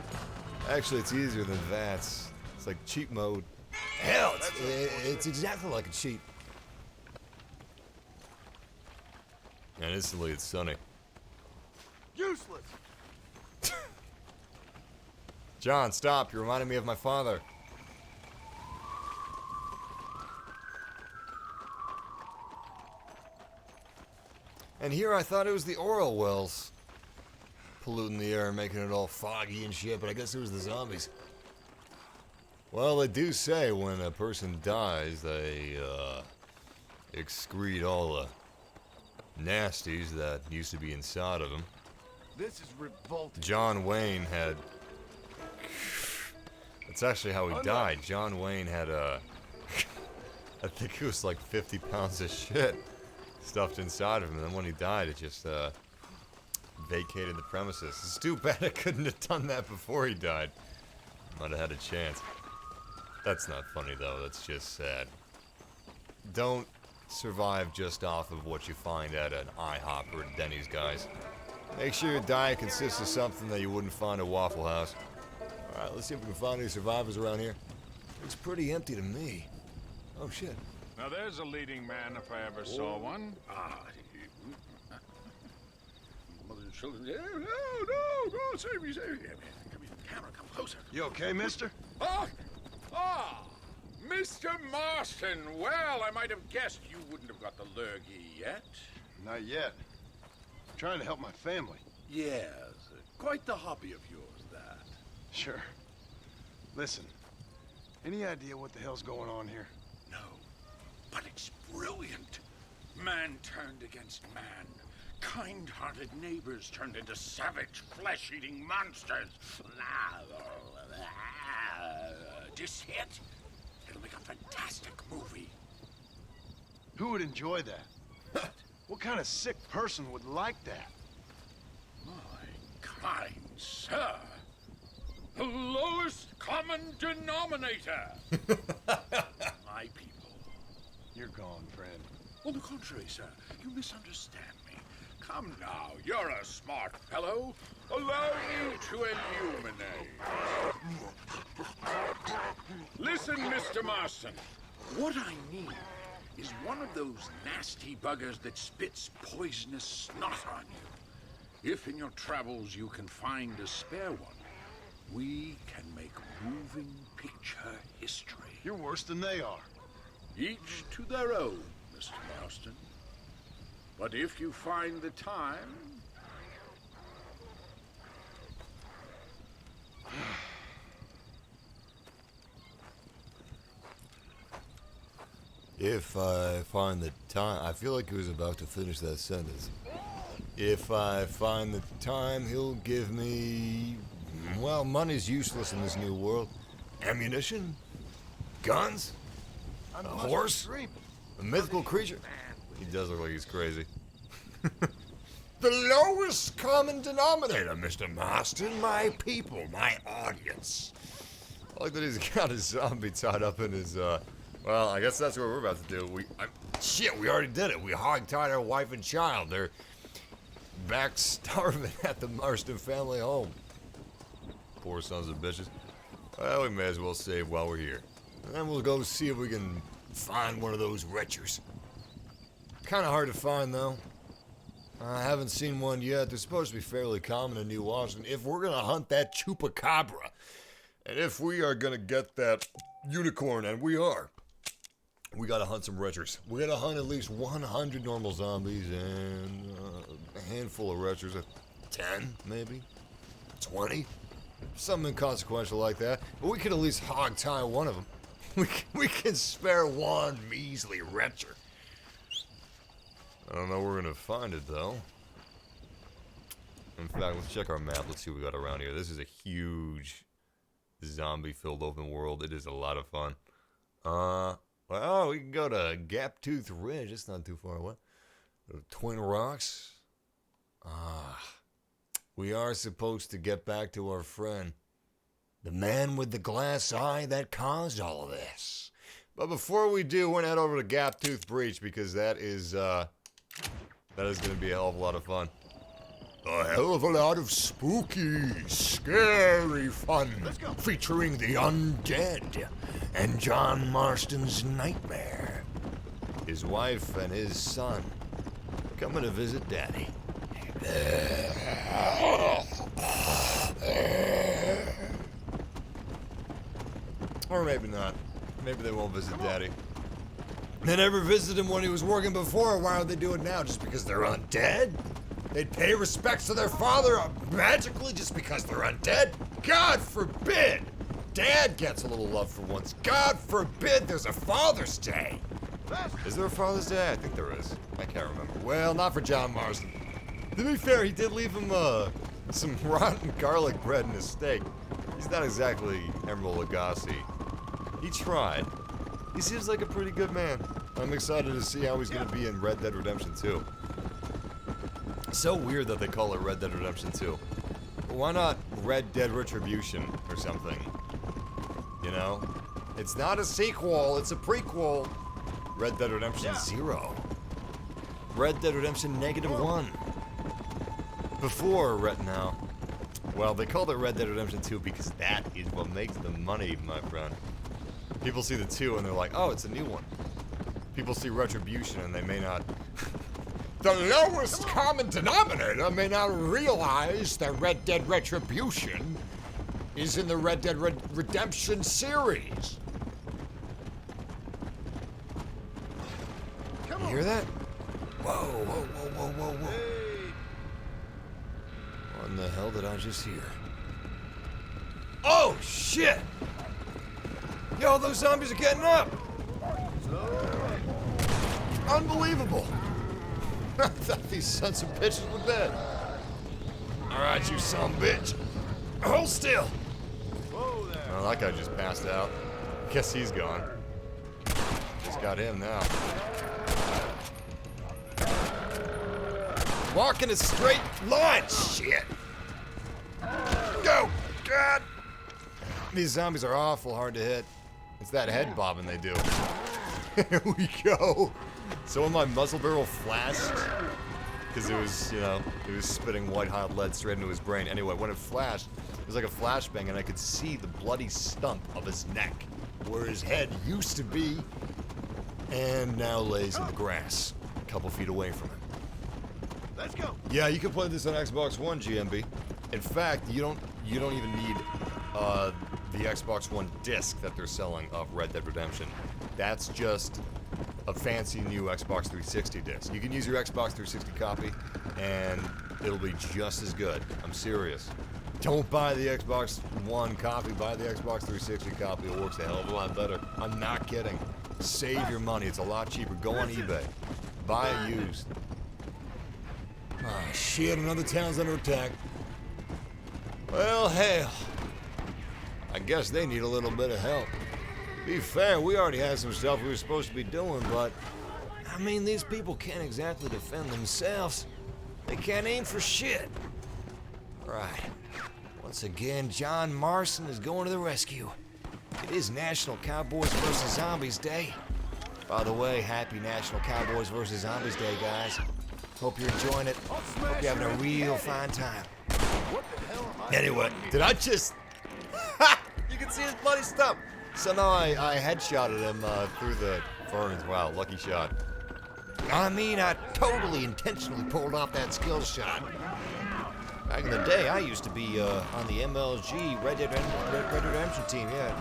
Actually, it's easier than VATS. It's like cheat mode. Hell, it's exactly like a cheat. And instantly it's sunny. Useless. John, stop. You're reminding me of my father. And here I thought it was the oil wells polluting the air and making it all foggy and shit, but I guess it was the zombies. Well, they do say when a person dies, they excrete all the nasties that used to be inside of them. This is revolting. John Wayne had... That's actually how he died. John Wayne had I think it was like 50 pounds of shit stuffed inside of him, and then when he died, it just vacated the premises. It's too bad I couldn't have done that before he died. Might have had a chance. That's not funny though, that's just sad. Don't survive just off of what you find at an IHOP or Denny's, guys. Make sure your diet consists of something that you wouldn't find at Waffle House. Alright, let's see if we can find any survivors around here. Looks pretty empty to me. Oh shit. Now there's a leading man if I ever saw one. Mother and children. No, save me. Come here, camera, come closer. You okay, mister? Mr. Marston. Well, I might have guessed you wouldn't have got the lurgy yet. Not yet. I'm trying to help my family. Yes, quite the hobby of yours, that. Sure. Listen, any idea what the hell's going on here? No, but it's brilliant. Man turned against man. Kind-hearted neighbors turned into savage, flesh-eating monsters. This hit? It'll make a fantastic movie. Who would enjoy that? What kind of sick person would like that? My kind sir. The lowest common denominator. My people. You're gone, friend. On the contrary, sir, you misunderstand me. Come now, you're a smart fellow. Allow me to illuminate. Listen, Mr. Marston. What I need is one of those nasty buggers that spits poisonous snot on you. If in your travels you can find a spare one, we can make moving picture history. You're worse than they are. Each to their own, Mr. Marston. But if you find the time... If I find the time... I feel like he was about to finish that sentence. If I find the time, he'll give me... Well, money's useless in this new world. Ammunition? Guns? A horse? A mythical creature? He does look like he's crazy. The lowest common denominator, Mr. Marston. My people, my audience. I like that he's got his zombie tied up in his, well, I guess that's what we're about to do. Shit, we already did it. We hog-tied our wife and child. They're back starving at the Marston family home. Poor sons of bitches. Well, we may as well save while we're here. And then we'll go see if we can find one of those Retchers. Kind of hard to find, though. I haven't seen one yet. They're supposed to be fairly common in New Washington. If we're going to hunt that chupacabra, and if we are going to get that unicorn, and we are, we got to hunt some Retchers. We got to hunt at least 100 normal zombies and a handful of Retchers. 10, maybe? 20? Something inconsequential like that. But we could at least hog tie one of them. We can spare one measly Retcher. I don't know where we're gonna find it though. In fact, let's check our map. Let's see what we got around here. This is a huge zombie-filled open world. It is a lot of fun. Well, we can go to Gaptooth Ridge. It's not too far away. Twin Rocks. We are supposed to get back to our friend, the man with the glass eye that caused all of this. But before we do, we're gonna head over to Gaptooth Breach because that is gonna be a hell of a lot of fun. A hell of a lot of spooky, scary fun featuring the undead and John Marston's nightmare. His wife and his son coming to visit Daddy. Or maybe not. Maybe they won't visit Daddy. They never visited him when he was working before. Why would they do it now? Just because they're undead? They'd pay respects to their father magically just because they're undead? God forbid! Dad gets a little love for once. God forbid there's a Father's Day! Is there a Father's Day? I think there is. I can't remember. Well, not for John Marston. To be fair, he did leave him some rotten garlic bread and a steak. He's not exactly Emerald Lagasse. He tried. He seems like a pretty good man. I'm excited to see how he's going to be in Red Dead Redemption 2. So weird that they call it Red Dead Redemption 2. Why not Red Dead Retribution or something? You know? It's not a sequel, it's a prequel. Red Dead Redemption 0. Red Dead Redemption -1. Before now. Well, they called it Red Dead Redemption 2 because that is what makes the money, my friend. People see the 2 and they're like, oh, it's a new one. People see Retribution and they may not... The lowest common denominator may not realize that Red Dead Retribution is in the Red Dead Redemption series. You hear that? Whoa, whoa, whoa, whoa, whoa, whoa. What in the hell did I just hear? Oh, shit! Yo, those zombies are getting up! Unbelievable! I thought these sons of bitches were dead. Alright, you son of a bitch. Hold still! Oh, that guy just passed out. Guess he's gone. Just got him now. Walk in a straight line! Shit! Go! God! These zombies are awful hard to hit. It's that head bobbing they do. Here we go. So when my muzzle barrel flashed, because it was, you know, it was spitting white hot lead straight into his brain. Anyway, when it flashed, it was like a flashbang, and I could see the bloody stump of his neck, where his head used to be, and now lays in the grass, a couple feet away from him. Let's go. Yeah, you can play this on Xbox One, GMB. In fact, you don't even need the Xbox One disc that they're selling of Red Dead Redemption. That's just a fancy new Xbox 360 disc. You can use your Xbox 360 copy, and it'll be just as good. I'm serious. Don't buy the Xbox One copy, buy the Xbox 360 copy. It works a hell of a lot better. I'm not kidding. Save your money. It's a lot cheaper. Go on eBay. Buy it used. Ah, shit, another town's under attack. Well, hell. I guess they need a little bit of help. To be fair, we already had some stuff we were supposed to be doing, but... I mean, these people can't exactly defend themselves. They can't aim for shit. Right. Once again, John Marston is going to the rescue. It is National Cowboys vs. Zombies Day. By the way, happy National Cowboys vs. Zombies Day, guys. Hope you're enjoying it. Hope you're having a real fine time. Anyway, did I just... You can see his bloody stump. So now I headshotted him through the ferns. Wow, lucky shot. I mean, I totally intentionally pulled off that skill shot. Back in the day, I used to be on the MLG Red Dead Redemption team, yeah.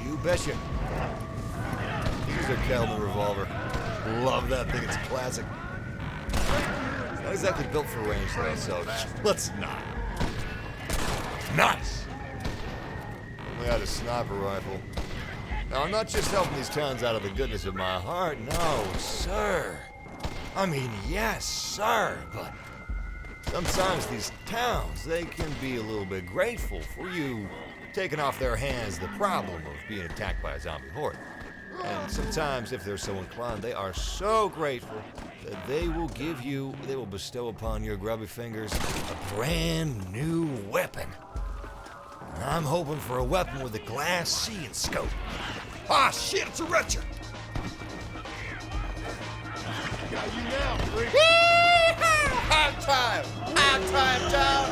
You betcha. Here's a Kelman revolver. Love that thing, it's a classic. It's not exactly built for range though, so let's not. Nice! We had a sniper rifle. Now, I'm not just helping these towns out of the goodness of my heart, no, sir. I mean, yes, sir, but sometimes these towns, they can be a little bit grateful for you taking off their hands the problem of being attacked by a zombie horde. And sometimes, if they're so inclined, they are so grateful that they will bestow upon your grubby fingers a brand new weapon. And I'm hoping for a weapon with a glass seeing scope. Ah, shit, it's a Retcher! Got you now, freak. High time, down!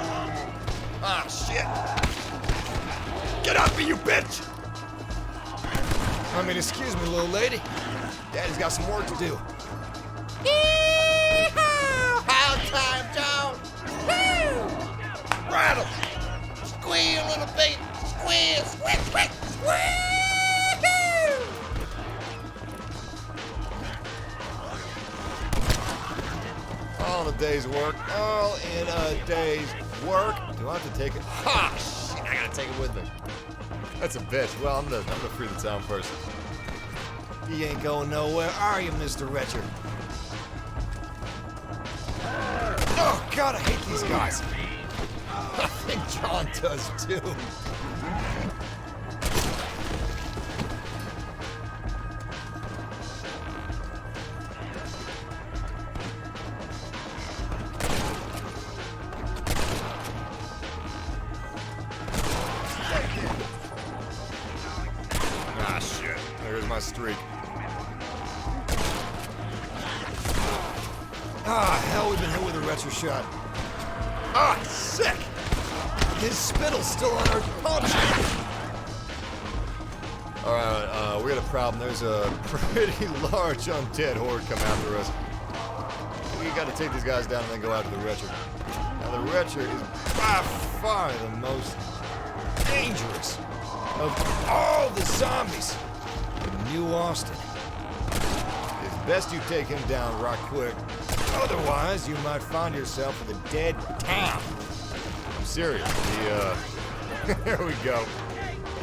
Ah, shit! Get off me, you bitch! I mean, excuse me, little lady. Daddy's got some work to do. High time, down! Woo! Rattle! Squeal, little baby! Squeal! Squeak, squeak, squeal! All in a day's work. All in a day's work. Do I have to take it? Ha! Shit, I gotta take it with me. That's a bitch. Well, I'm gonna free the town first. You ain't going nowhere, are you, Mr. Retcher? Oh, God, I hate these guys. I think John does, too. Ah, shit. There's my streak. Ah, hell, we've been hit with a Retcher shot. Ah, sick! His spittle's still on our punch. Alright, we got a problem. There's a pretty large undead horde come after us. We gotta take these guys down and then go after the Retcher. Now, the Retcher is by far the most dangerous of all the zombies in New Austin. It's best you take him down right quick. Otherwise, you might find yourself with a dead town. I'm serious. There we go.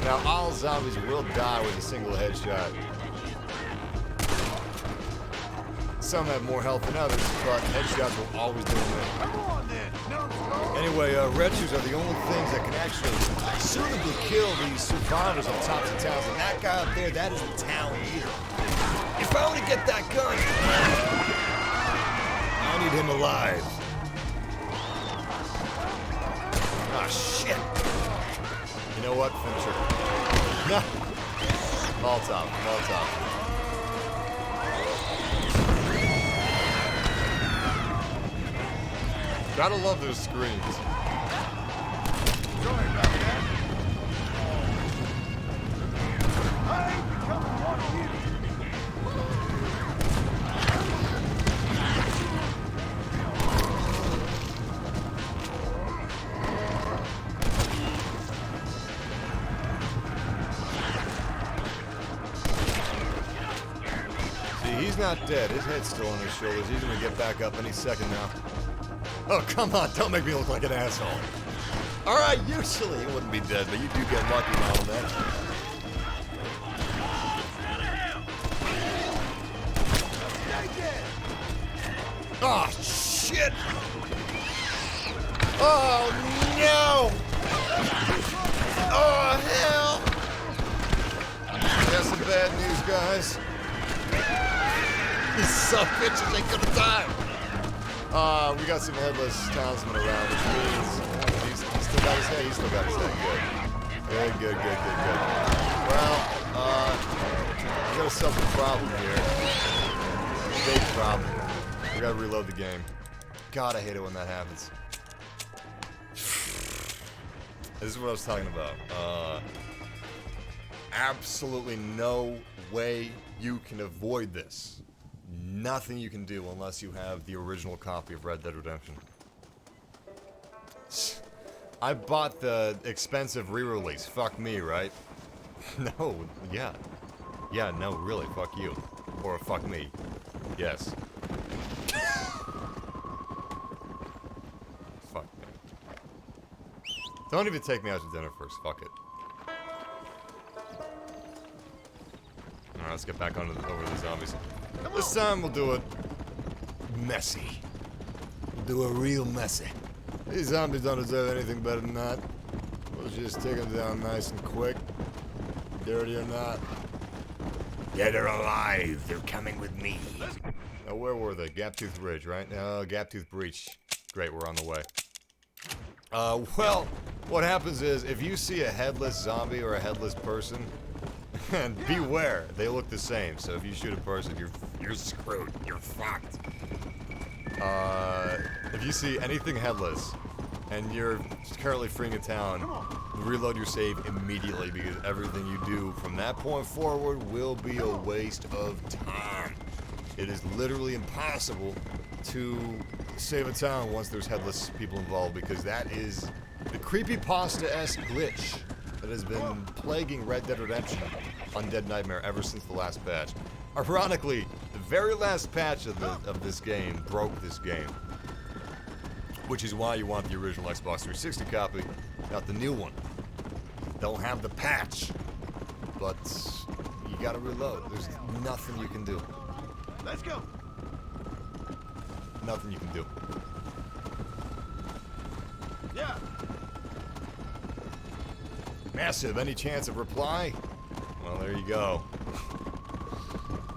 Now, all zombies will die with a single headshot. Some have more health than others, but headshots will always do them. Anyway, Retchers are the only things that can actually suitably kill these survivors on tops of towns. And that guy up there, that is the town leader. If I were to get that gun, I need him alive. Ah, shit. You know what? Finish her. Molotov, Molotov. Gotta love those screens. Sorry about that. I ain't becoming one of you. See, he's not dead. His head's still on his shoulders. He's gonna get back up any second now. Oh, come on, don't make me look like an asshole. All right, usually he wouldn't be dead, but you do get lucky now and then. Oh, shit! Oh, no! Oh, hell! That's some bad news, guys. These son bitches ain't gonna die. We got some headless townsmen around, which means he's still got his head. He's still got his head. Good. Good. Well, we got a subtle problem here. Big problem. We gotta reload the game. God, I hate it when that happens. This is what I was talking about. Absolutely no way you can avoid this. Nothing you can do unless you have the original copy of Red Dead Redemption. I bought the expensive re-release. Fuck me, right? No, yeah. Yeah, no, really, fuck you. Or fuck me. Yes. Fuck me. Don't even take me out to dinner first. Fuck it. Alright, let's get back over to the zombies. This time we'll do it messy. We'll do it real messy. These zombies don't deserve anything better than that. We'll just take them down nice and quick. Dirty or not. Dead or alive, they're coming with me. Now, where were they? Gaptooth Ridge, right? No, Gaptooth Breach. Great, we're on the way. Well, what happens is, if you see a headless zombie or a headless person, and beware, they look the same. So if you shoot a person, you're screwed. You're fucked. If you see anything headless, and you're currently freeing a town, reload your save immediately, because everything you do from that point forward will be a waste of time. It is literally impossible to save a town once there's headless people involved, because that is the creepypasta-esque glitch that has been plaguing Red Dead Redemption Undead Nightmare ever since the last patch. Ironically, the very last patch of this game broke this game, which is why you want the original Xbox 360 copy, not the new one. Don't have the patch, but you gotta reload. There's nothing you can do. Let's go. Nothing you can do. Yeah. Massive, any chance of reply? Well, there you go.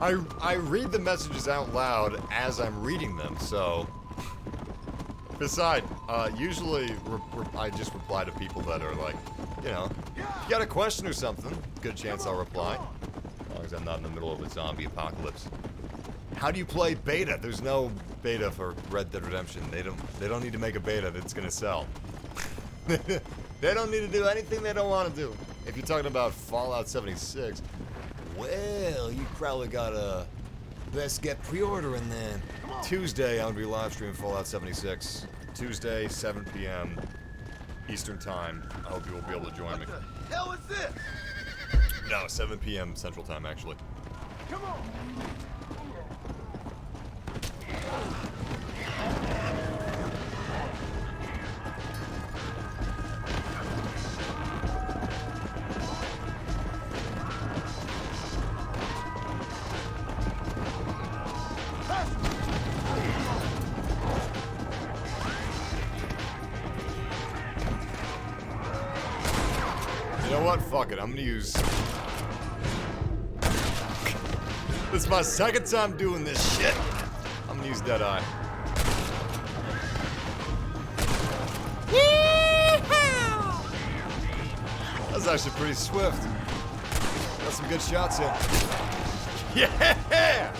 I read the messages out loud as I'm reading them, so... Beside, usually I just reply to people that are like, you know, if you got a question or something, good chance I'll reply. As long as I'm not in the middle of a zombie apocalypse. How do you play beta? There's no beta for Red Dead Redemption. They don't need to make a beta that's gonna sell. They don't need to do anything they don't want to do. If you're talking about Fallout 76, well, you probably gotta best get pre-ordering then. Tuesday, I'm gonna be live streaming Fallout 76. Tuesday, 7 p.m. Eastern Time. I hope you will be able to join me. What the hell is this? No, 7 p.m. Central Time, actually. Come on. You know what? Fuck it. I'm gonna use... This is my second time doing this shit. I'm gonna use Deadeye. That's actually pretty swift. Got some good shots in. Yeah!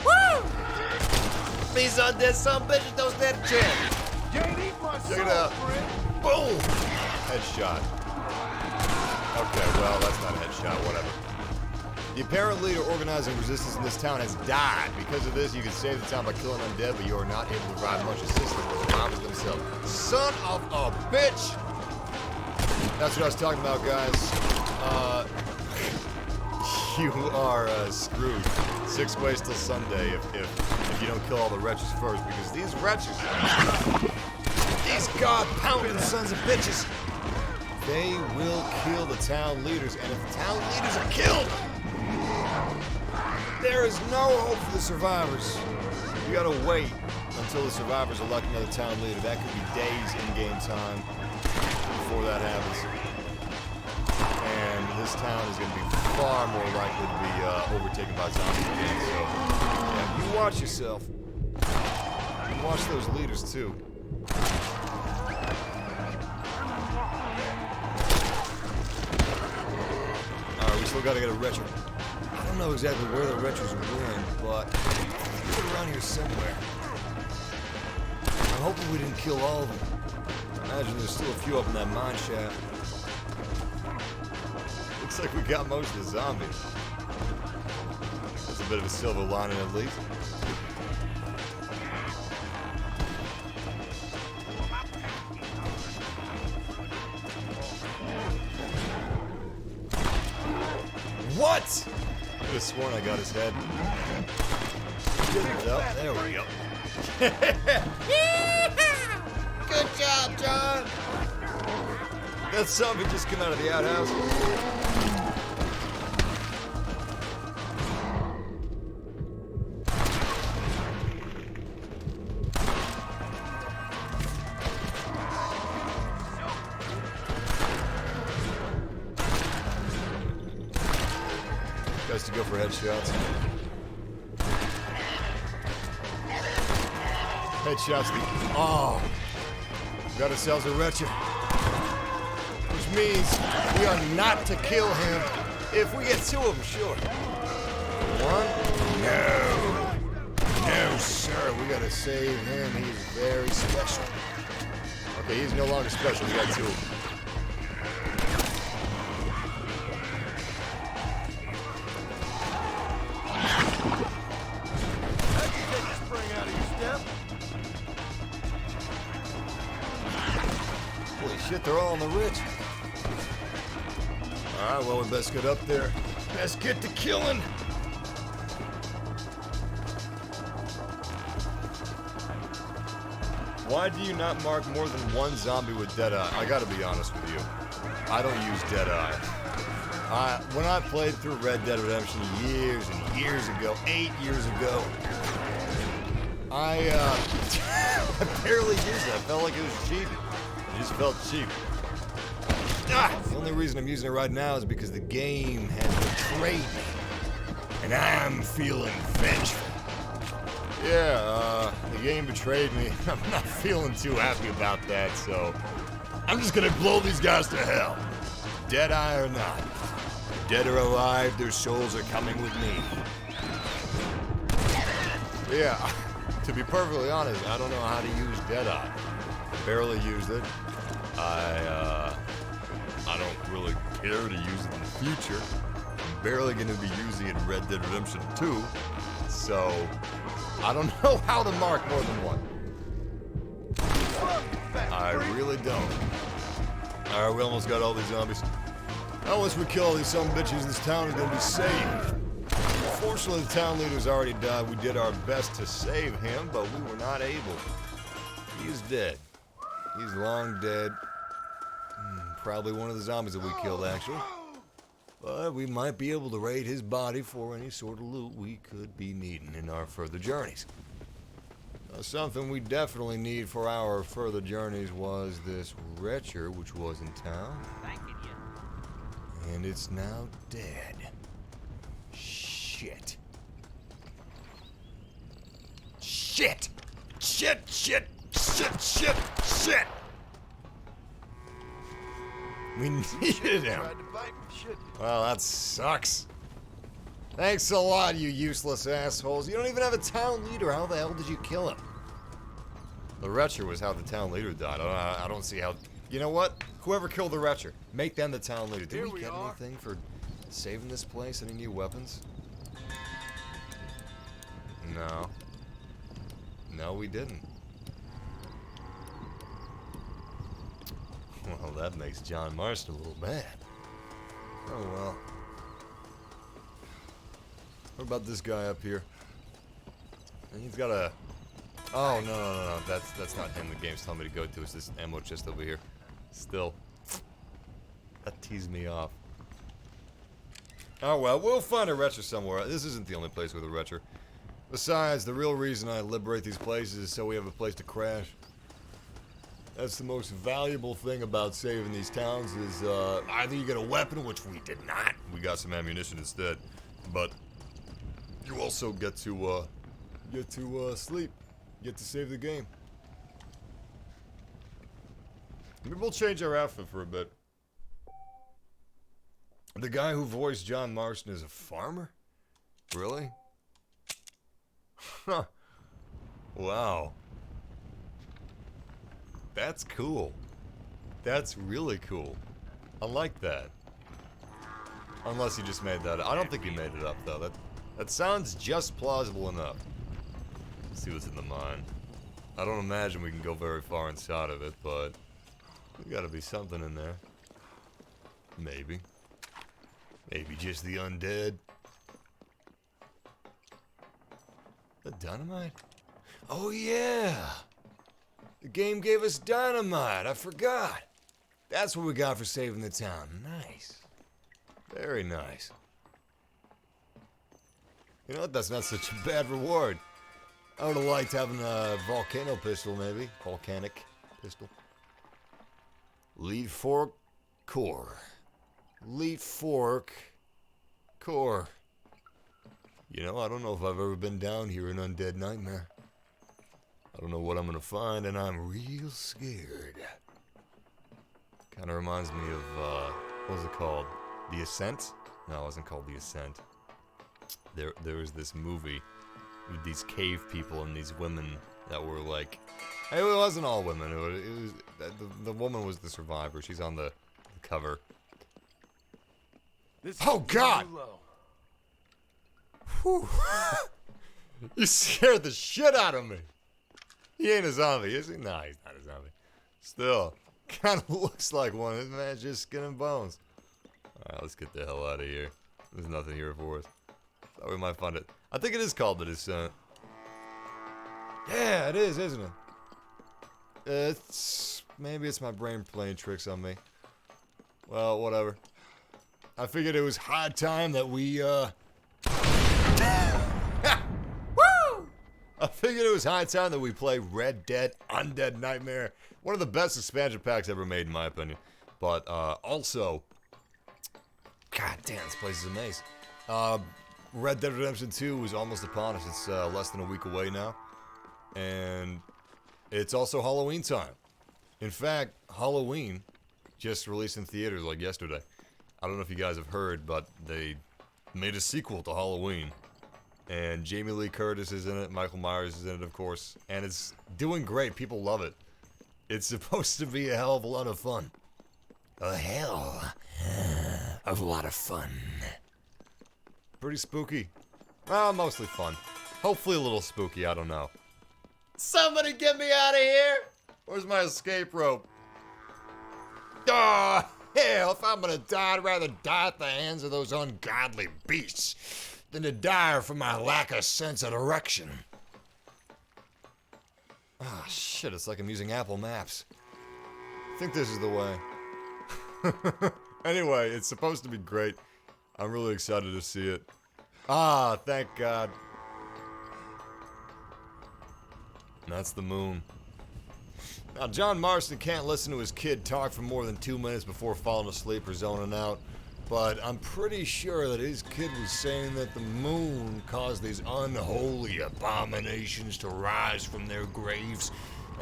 Woo! These undead son of bitches don't stand a chance. Check it out. Boom! Headshot. Okay, well, that's not a headshot, whatever. The apparent leader organizing resistance in this town has died. Because of this, you can save the town by killing undead, but you are not able to provide much assistance with the zombies themselves. Son of a bitch! That's what I was talking about, guys. You are screwed. 6 ways till Sunday if you don't kill all the Retchers first, because these Retchers, these god-pounding sons of bitches, they will kill the town leaders, and if the town leaders are killed, there is no hope for the survivors. You gotta wait until the survivors elect another town leader. That could be days in-game time before that happens. And this town is gonna be far more likely to be overtaken by zombies again. So, yeah, you watch yourself. You watch those leaders too. Alright, we still gotta get a Retcher. I don't know exactly where the Retchers went, but they're around here somewhere. I'm hoping we didn't kill all of them. I imagine there's still a few up in that mine shaft. Looks like we got most of the zombies. That's a bit of a silver lining at least. What? I could have sworn I got his head. Oh, there we go. Good job, John. That zombie just came out of the outhouse. Best to go for headshots. Headshots. Oh, got ourselves a Retcher, which means we are not to kill him. If we get two of them, sure. One? No, sir. We gotta save him. He's very special. Okay, he's no longer special. We got two of them. Holy shit, they're all on the ridge. Alright, well, we best get up there. Best get to killing. Why do you not mark more than one zombie with Deadeye? I gotta be honest with you. I don't use Deadeye. When I played through Red Dead Redemption years and years ago, 8 years ago, I barely used it. I felt like it was cheap. It just felt cheap. The only reason I'm using it right now is because the game has betrayed me. And I'm feeling vengeful. Yeah, the game betrayed me. I'm not feeling too happy about that, so I'm just gonna blow these guys to hell. Deadeye or not. Dead or alive, their souls are coming with me. Yeah, to be perfectly honest, I don't know how to use Deadeye. Barely used it. I don't really care to use it in the future. I'm barely going to be using it in Red Dead Redemption 2, so I don't know how to mark more than one. I really don't. Alright, we almost got all these zombies. Now once we kill all these son of bitches, this town is going to be saved. Unfortunately, the town leader's already died. We did our best to save him, but we were not able. He's dead. He's long dead. Probably one of the zombies that we killed, actually. But we might be able to raid his body for any sort of loot we could be needing in our further journeys. Something we definitely need for our further journeys was this Retcher, which was in town. And it's now dead. Shit. Shit! Shit, shit, shit, shit, shit! We needed him. Well, that sucks. Thanks a lot, you useless assholes. You don't even have a town leader. How the hell did you kill him? The Retcher was how the town leader died. I don't see how... You know what? Whoever killed the Retcher, make them the town leader. Did we get anything for saving this place? Any new weapons? No. No, we didn't. Well, that makes John Marston a little mad. Oh, well. What about this guy up here? He's got a... Oh, no. That's not him the game's telling me to go to. It's this ammo chest over here. Still. That teased me off. Oh, well, we'll find a Retcher somewhere. This isn't the only place with a Retcher. Besides, the real reason I liberate these places is so we have a place to crash. That's the most valuable thing about saving these towns is either you get a weapon, which we did not. We got some ammunition instead. But you also get to sleep. Get to save the game. Maybe we'll change our outfit for a bit. The guy who voiced John Marston is a farmer? Really? Huh. Wow. That's cool. That's really cool. I like that. Unless he just made that up. I don't think he made it up, though. That sounds just plausible enough. Let's see what's in the mine. I don't imagine we can go very far inside of it, but there's gotta be something in there. Maybe. Maybe just the undead. The dynamite? Oh, yeah! The game gave us dynamite. I forgot. That's what we got for saving the town. Nice. Very nice. You know what? That's not such a bad reward. I would have liked having a volcano pistol, maybe. Volcanic pistol. Lead fork, core. Lead fork, core. You know, I don't know if I've ever been down here in Undead Nightmare. I don't know what I'm gonna find, and I'm real scared. Kind of reminds me of, what was it called? The Ascent? No, it wasn't called The Ascent. There was this movie with these cave people and these women that were like... It wasn't all women. It was the woman was the survivor. She's on the cover. Oh, God! Whew. You scared the shit out of me. He ain't a zombie, is he? Nah, he's not a zombie. Still, kind of looks like one. This man's just skin and bones. Alright, let's get the hell out of here. There's nothing here for us. Thought we might find it. I think it is called the Descent. Yeah, it is, isn't it? Maybe it's my brain playing tricks on me. Well, whatever. I figured it was high time that we, Woo! I figured it was high time that we play Red Dead Undead Nightmare. One of the best expansion packs ever made, in my opinion. But, also... God damn, this place is amazing. Red Dead Redemption 2 is almost upon us. It's less than a week away now. And it's also Halloween time. In fact, Halloween just released in theaters like yesterday. I don't know if you guys have heard, but they made a sequel to Halloween. And Jamie Lee Curtis is in it, Michael Myers is in it, of course. And it's doing great. People love it. It's supposed to be a hell of a lot of fun. A hell of a lot of fun. Pretty spooky. Well, mostly fun. Hopefully a little spooky, I don't know. Somebody get me out of here! Where's my escape rope? Oh, hell, if I'm gonna die, I'd rather die at the hands of those ungodly beasts than to die from my lack of sense of direction. Ah, shit, it's like I'm using Apple Maps. I think this is the way. Anyway, it's supposed to be great. I'm really excited to see it. Ah, thank God. That's the moon. Now, John Marston can't listen to his kid talk for more than 2 minutes before falling asleep or zoning out. But I'm pretty sure that his kid was saying that the moon caused these unholy abominations to rise from their graves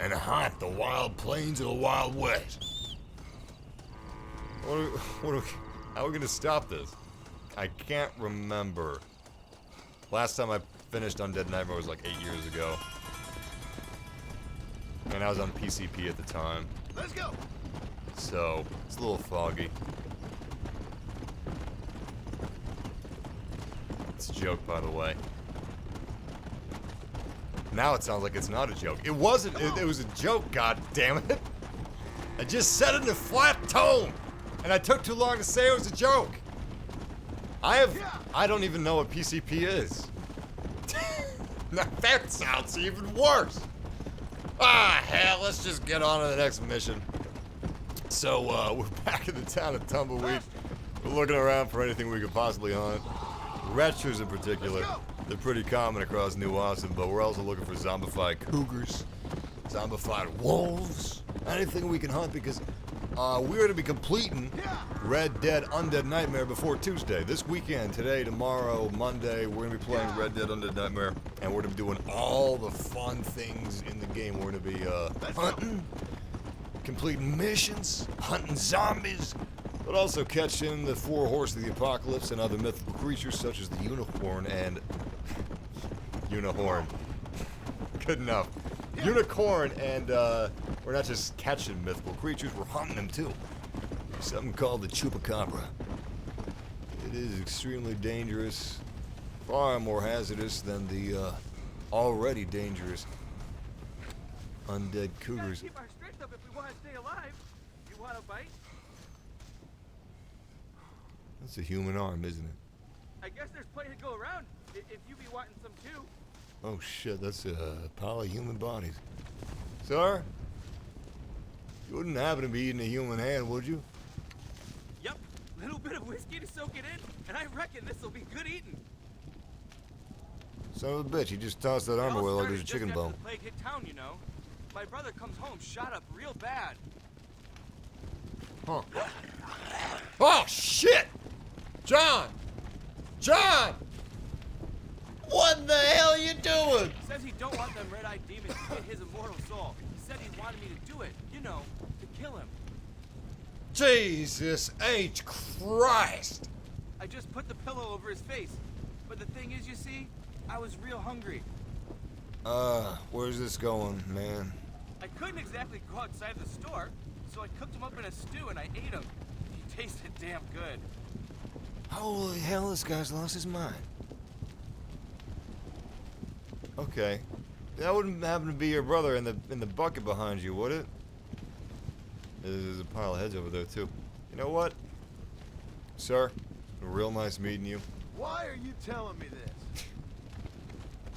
and haunt the wild plains of the Wild West. How are we gonna stop this? I can't remember. Last time I finished Undead Nightmare was like 8 years ago. And I was on PCP at the time. Let's go! So, it's a little foggy. It's a joke, by the way. Now it sounds like it's not a joke. It wasn't. It was a joke, god damn it. I just said it in a flat tone. And I took too long to say it was a joke. I don't even know what PCP is. Now that sounds even worse. Ah, hell, let's just get on to the next mission. So, we're back in the town of Tumbleweed. We're looking around for anything we could possibly hunt. Retchers in particular. They're pretty common across New Austin, but we're also looking for zombified cougars, zombified wolves, anything we can hunt because we're going to be completing Red Dead Undead Nightmare before Tuesday. This weekend, today, tomorrow, Monday, we're going to be playing Red Dead Undead Nightmare, and we're going to be doing all the fun things in the game. We're going to be hunting, completing missions, hunting zombies, but also catching the 4 horse of the apocalypse and other mythical creatures such as the unicorn and... Unicorn. Good enough. Unicorn and, we're not just catching mythical creatures, we're hunting them too. Something called the chupacabra. It is extremely dangerous, far more hazardous than the, already dangerous undead cougars. Keep our strength up if we want to stay alive. You want to bite? That's a human arm, isn't it? I guess there's plenty to go around. If you be wanting some too. Oh shit, that's a pile of human bodies. Sir? You wouldn't happen to be eating a human hand, would you? Yep, little bit of whiskey to soak it in, and I reckon this'll be good eating. Son of a bitch, he just tossed that armor wheel like there's a chicken bone. The plague hit town, you know. My brother comes home shot up real bad. Huh. Oh, shit! John! John! What the hell are you doing? He says he don't want them red-eyed demons to get his immortal soul. He said he wanted me to do it, you know, to kill him. Jesus H. Christ! I just put the pillow over his face. But the thing is, you see, I was real hungry. Where's this going, man? I couldn't exactly go outside the store, so I cooked him up in a stew and I ate him. He tasted damn good. Holy hell, this guy's lost his mind. Okay. That wouldn't happen to be your brother in the bucket behind you, would it? There's a pile of heads over there, too. You know what? Sir, real nice meeting you. Why are you telling me this?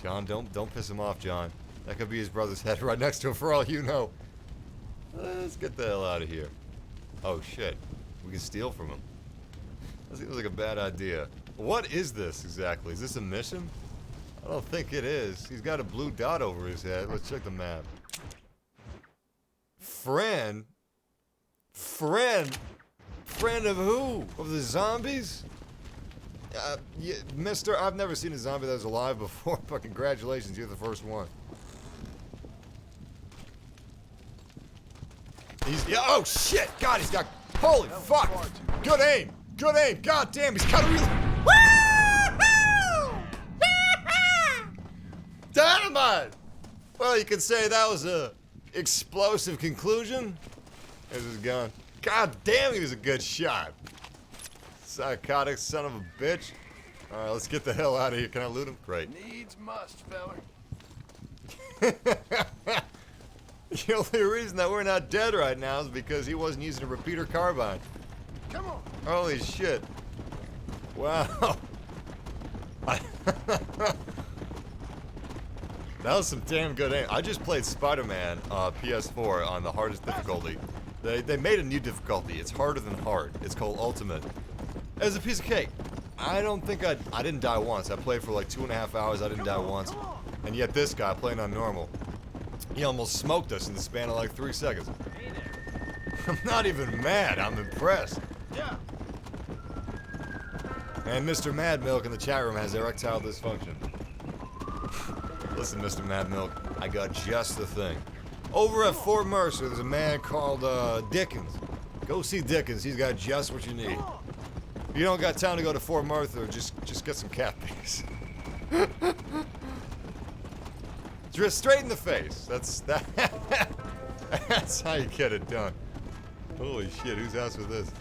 John, don't piss him off, John. That could be his brother's head right next to him for all you know. Let's get the hell out of here. Oh, shit. We can steal from him. That seems like a bad idea. What is this exactly? Is this a mission? I don't think it is. He's got a blue dot over his head. Let's check the map. Friend? Friend? Friend of who? Of the zombies? Yeah, mister, I've never seen a zombie that was alive before, but congratulations, you're the first one. Oh shit! God, he's got, holy fuck! Good aim! Good aim! God damn, he's got a real... Dynamite! Well, you could say that was a explosive conclusion. There's his gun. God damn, he was a good shot. Psychotic son of a bitch. Alright, let's get the hell out of here. Can I loot him? Great. Needs must, feller. The only reason that we're not dead right now is because he wasn't using a repeater carbine. Come on. Holy shit. Wow. That was some damn good aim. I just played Spider-Man PS4 on the hardest difficulty. They made a new difficulty. It's harder than hard. It's called Ultimate. It was a piece of cake. I don't think I didn't die once. I played for like 2.5 hours. I didn't die once. And yet this guy playing on normal, he almost smoked us in the span of like 3 seconds. Hey there. I'm not even mad. I'm impressed. Yeah. And Mr. Mad Milk in the chat room has erectile dysfunction. Listen, Mr. Mad Milk, I got just the thing. Over at Fort Mercer, there's a man called Dickens. Go see Dickens. He's got just what you need. If you don't got time to go to Fort Mercer, just get some cat piss. Just straight in the face. That's how you get it done. Holy shit, whose house was this?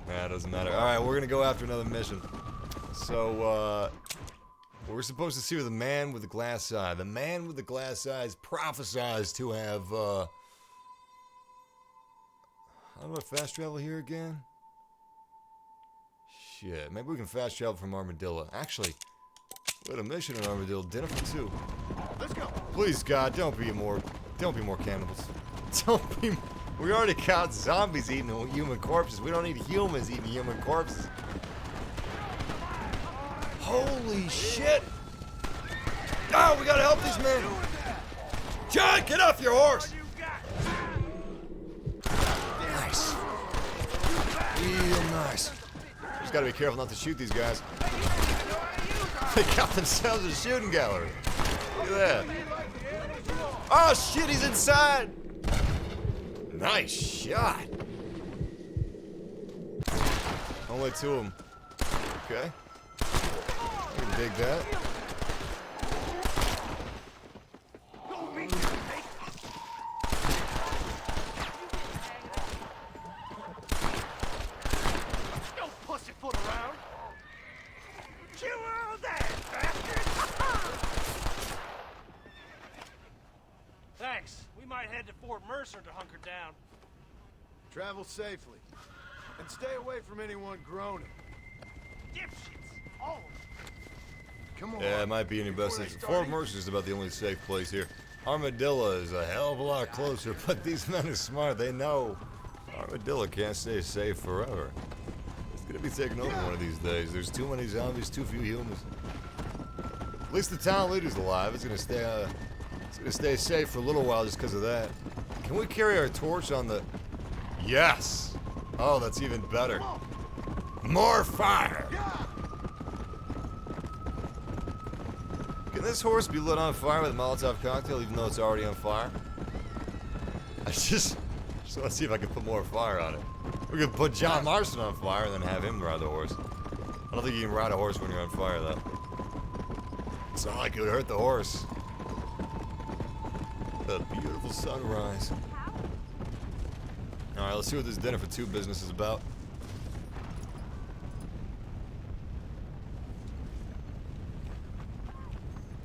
Nah, it doesn't matter. Alright, we're gonna go after another mission. So, we're supposed to see the man with the glass eye. The man with the glass eye is prophesized to have, how do I fast travel here again? Shit, maybe we can fast travel from Armadillo. Actually, we had a mission in Armadillo. Dinner for 2. Let's go. Please, God, don't be more cannibals. Don't be. We already got zombies eating human corpses. We don't need humans eating human corpses. Holy shit! Oh, we gotta help these men. John, get off your horse. Nice. Real nice. Just gotta be careful not to shoot these guys. They got themselves a shooting gallery. Look at that. Oh shit, he's inside. Nice shot. Only 2 of them. Okay. I can dig that. Don't pussyfoot around. You were there, bastard. Thanks. We might head to Fort Mercer to hunker down. Travel safely. And stay away from anyone groaning. Dipshits. All of them. Come on. Yeah, it might be any best. Fort Mercer is about the only safe place here. Armadillo is a hell of a lot closer, but these men are smart. They know Armadillo can't stay safe forever. It's gonna be taken over one of these days. There's too many zombies, too few humans. At least the town leader's alive. It's gonna stay safe for a little while just because of that. Can we carry our torch on the... Yes! Oh, that's even better. More fire! Can this horse be lit on fire with a Molotov cocktail even though it's already on fire? I just want to see if I can put more fire on it. We could put John Marston on fire and then have him ride the horse. I don't think you can ride a horse when you're on fire, though. It's not like it would hurt the horse. A beautiful sunrise. Alright, let's see what this dinner for two business is about.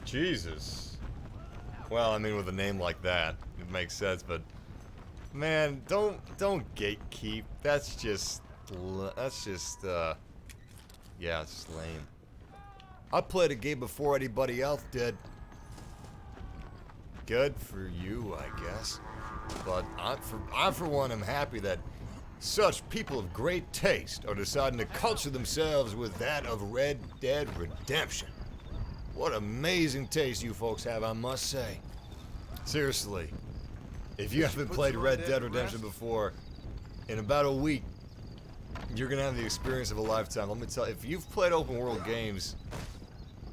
Jesus. Well, I mean, with a name like that, it makes sense, but... Man, don't gatekeep. That's just, yeah, it's just lame. I played a game before anybody else did. Good for you, I guess. But I for one am happy that such people of great taste are deciding to culture themselves with that of Red Dead Redemption. What amazing taste you folks have, I must say. Seriously. If you haven't played Red Dead Redemption before, in about a week, you're gonna have the experience of a lifetime. Let me tell you, if you've played open world games,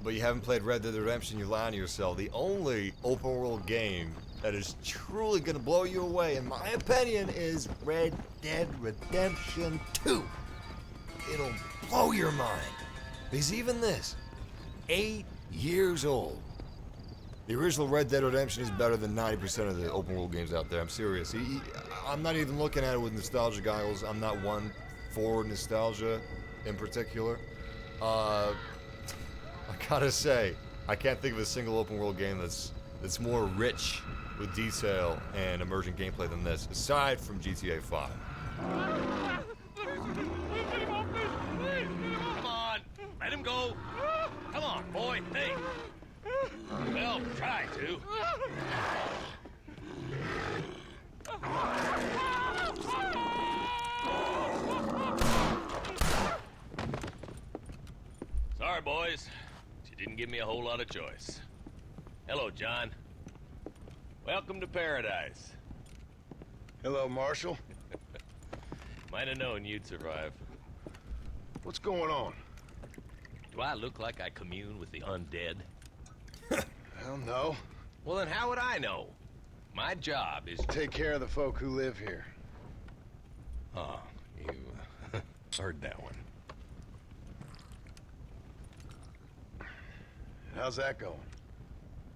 but you haven't played Red Dead Redemption, you're lying to yourself. The only open world game that is truly gonna blow you away, in my opinion, is Red Dead Redemption 2. It'll blow your mind. Because even this, 8 years old. The original Red Dead Redemption is better than 90% of the open world games out there. I'm serious. I'm not even looking at it with nostalgia goggles. I'm not one for nostalgia in particular. I gotta say, I can't think of a single open world game that's more rich with detail and emergent gameplay than this, aside from GTA 5. Come on, let him go. Come on, boy, hey. Well, try to. Sorry, boys. You didn't give me a whole lot of choice. Hello, John. Welcome to paradise. Hello, Marshal. Might have known you'd survive. What's going on? Do I look like I commune with the undead? Hell no. Well, then how would I know? My job is... Take care of the folk who live here. Oh, you heard that one. How's that going?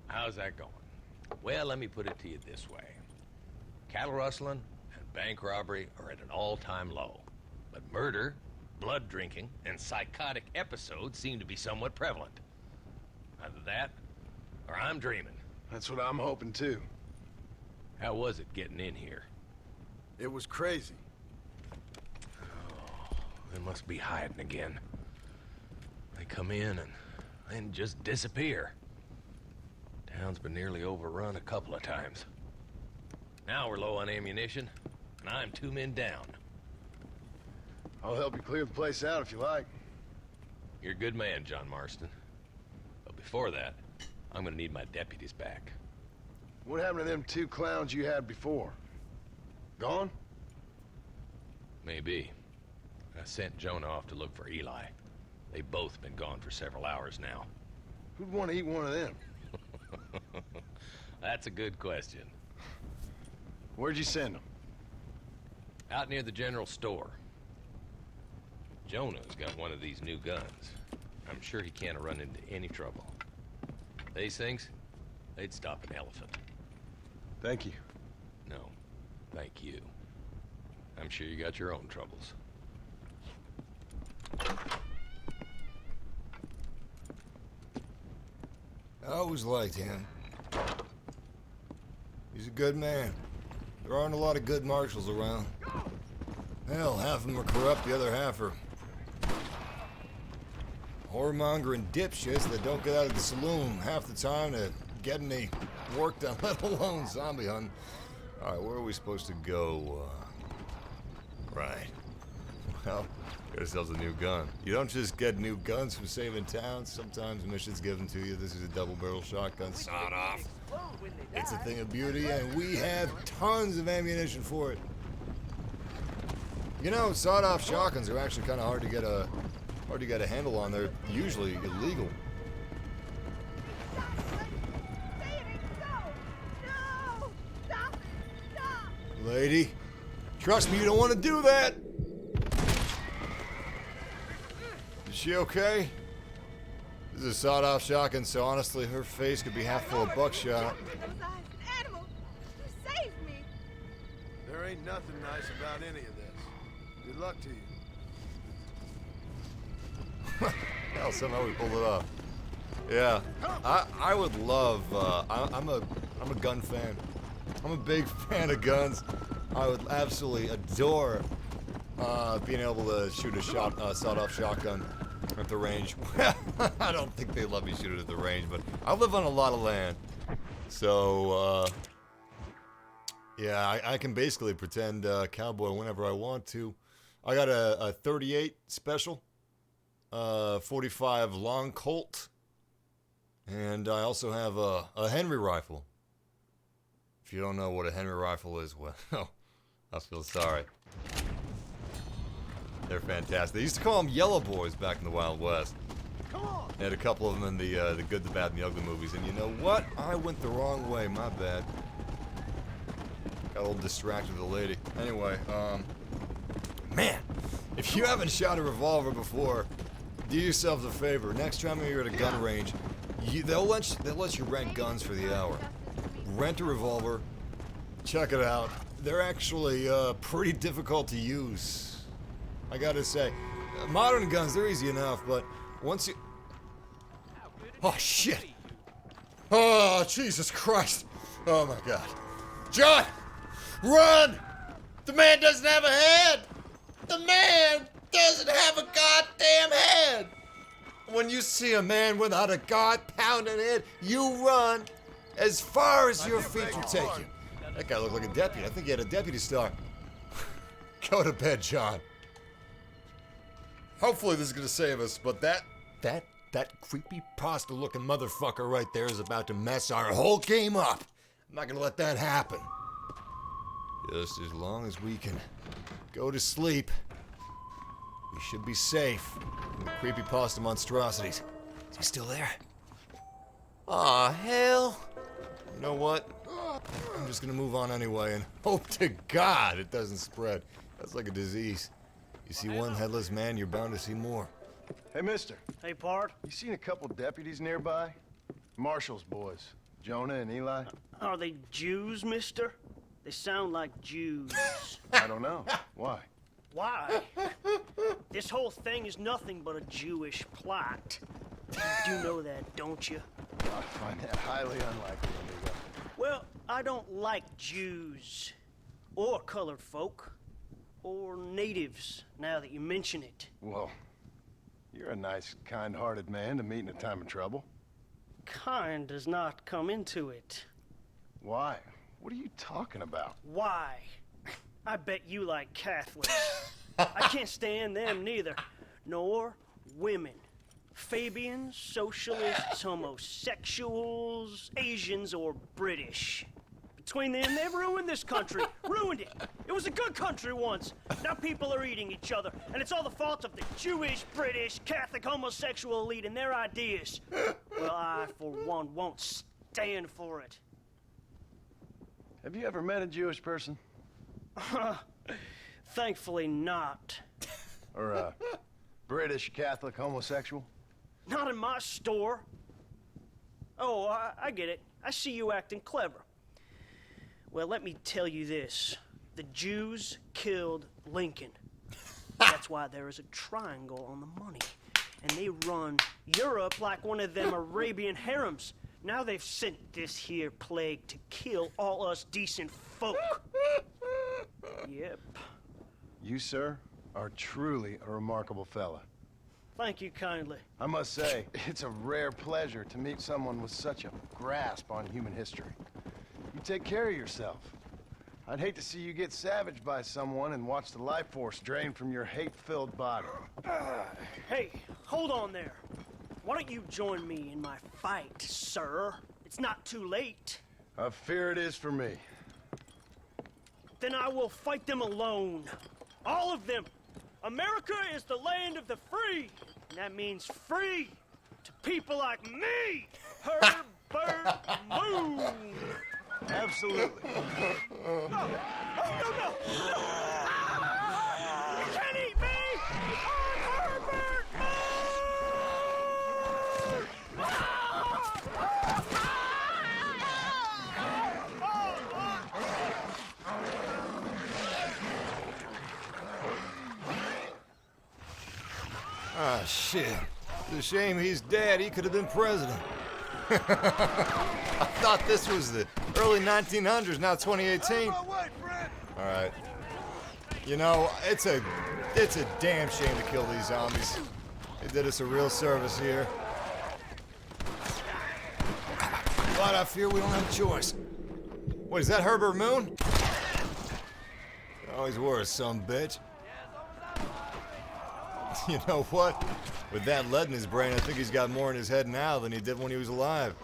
How's that going? Well, let me put it to you this way. Cattle rustling and bank robbery are at an all-time low. But murder, blood drinking, and psychotic episodes seem to be somewhat prevalent. Either that, or I'm dreaming. That's what I'm hoping too. How was it getting in here? It was crazy. Oh, they must be hiding again. They come in and then just disappear. Town's been nearly overrun a couple of times. Now we're low on ammunition, and I'm 2 men down. I'll help you clear the place out if you like. You're a good man, John Marston. But before that, I'm gonna need my deputies back. What happened to them 2 clowns you had before? Gone? Maybe. I sent Jonah off to look for Eli. They've both been gone for several hours now. Who'd want to eat one of them? That's a good question. Where'd you send them? Out near the general store. Jonah's got one of these new guns. I'm sure he can't run into any trouble. These things, they'd stop an elephant. Thank you. No, thank you. I'm sure you got your own troubles. I always liked him. He's a good man. There aren't a lot of good marshals around. Hell, half of them are corrupt, the other half are whoremongering dipshits that don't get out of the saloon half the time to get any work done, let alone zombie hunting. Alright, where are we supposed to go? Right. Well, get ourselves a new gun. You don't just get new guns from saving towns. Sometimes missions give them to you. This is a double-barrel shotgun, sawed off. It's a thing of beauty, and we have tons of ammunition for it. You know, sawed-off shotguns are actually kind of hard to get a handle on. They're usually illegal. Lady, trust me, you don't want to do that. Is she okay? This is a sawed-off shotgun, so honestly, her face could be half full of buckshot. Animal, you saved me. There ain't nothing nice about any of this. Good luck to you. Hell, somehow we pulled it off. Yeah, I would love. I'm a gun fan. I'm a big fan of guns. I would absolutely adore being able to shoot a sawed-off shotgun at the range. I don't think they let me shoot it at the range, but I live on a lot of land, so yeah, I can basically pretend cowboy whenever I want to. I got a 38 special, 45 long Colt, and I also have a Henry rifle. If you don't know what a Henry rifle is, well, I feel sorry. They're fantastic. They used to call them Yellow Boys back in the Wild West. Come on. They had a couple of them in the Good, the Bad, and the Ugly movies. And you know what? I went the wrong way. My bad. Got a little distracted with the lady. Anyway, man, if you haven't shot a revolver before, do yourselves a favor. Next time you're at a gun range, they'll let you rent guns for the hour. Rent a revolver. Check it out. They're actually pretty difficult to use. I gotta say, modern guns, they're easy enough, but once you... Oh, shit! Oh, Jesus Christ! Oh, my God. John! Run! The man doesn't have a head! The man doesn't have a goddamn head! When you see a man without a god-pounding head, you run as far as your feet will take you. That guy looked like a deputy. I think he had a deputy star. Go to bed, John. Hopefully this is gonna save us, but that creepy pasta-looking motherfucker right there is about to mess our whole game up. I'm not gonna let that happen. Just as long as we can go to sleep, we should be safe from the creepy pasta monstrosities. Is he still there? Aw, hell. You know what? I'm just gonna move on anyway and hope to God it doesn't spread. That's like a disease. You see one headless man, you're bound to see more. Hey, mister. Hey, Pard. You seen a couple deputies nearby? Marshal's boys. Jonah and Eli? Are they Jews, mister? They sound like Jews. I don't know. Why? Why? This whole thing is nothing but a Jewish plot. You do know that, don't you? I find that highly unlikely, amigo. Well, I don't like Jews. Or colored folk. Or natives, now that you mention it. Well, you're a nice, kind-hearted man to meet in a time of trouble. Kind does not come into it. Why? What are you talking about? Why? I bet you like Catholics. I can't stand them neither. Nor women. Fabians, socialists, homosexuals, Asians, or British. Between them, they've ruined this country. Ruined it. It was a good country once. Now people are eating each other. And it's all the fault of the Jewish, British, Catholic, homosexual elite and their ideas. Well, I, for one, won't stand for it. Have you ever met a Jewish person? Thankfully not. Or a British Catholic homosexual? Not in my store. Oh, I get it. I see you acting clever. Well, let me tell you this. The Jews killed Lincoln. That's why there is a triangle on the money. And they run Europe like one of them Arabian harems. Now they've sent this here plague to kill all us decent folk. Yep. You, sir, are truly a remarkable fella. Thank you kindly. I must say, it's a rare pleasure to meet someone with such a grasp on human history. You take care of yourself. I'd hate to see you get savaged by someone and watch the life force drain from your hate-filled body. Hey, hold on there. Why don't you join me in my fight, sir? It's not too late. I fear it is for me. Then I will fight them alone. All of them. America is the land of the free. And that means free to people like me, Herbert Moon. Absolutely. No! Oh, no, no! You can't eat me! I'm Herbert Ah, shit. It's a shame he's dead. He could have been president. I thought this was the early 1900s, now 2018. All right. You know, it's a damn shame to kill these zombies. They did us a real service here. But I fear we don't have a choice. What, is that Herbert Moon? Always were, some bitch. You know what? With that lead in his brain, I think he's got more in his head now than he did when he was alive.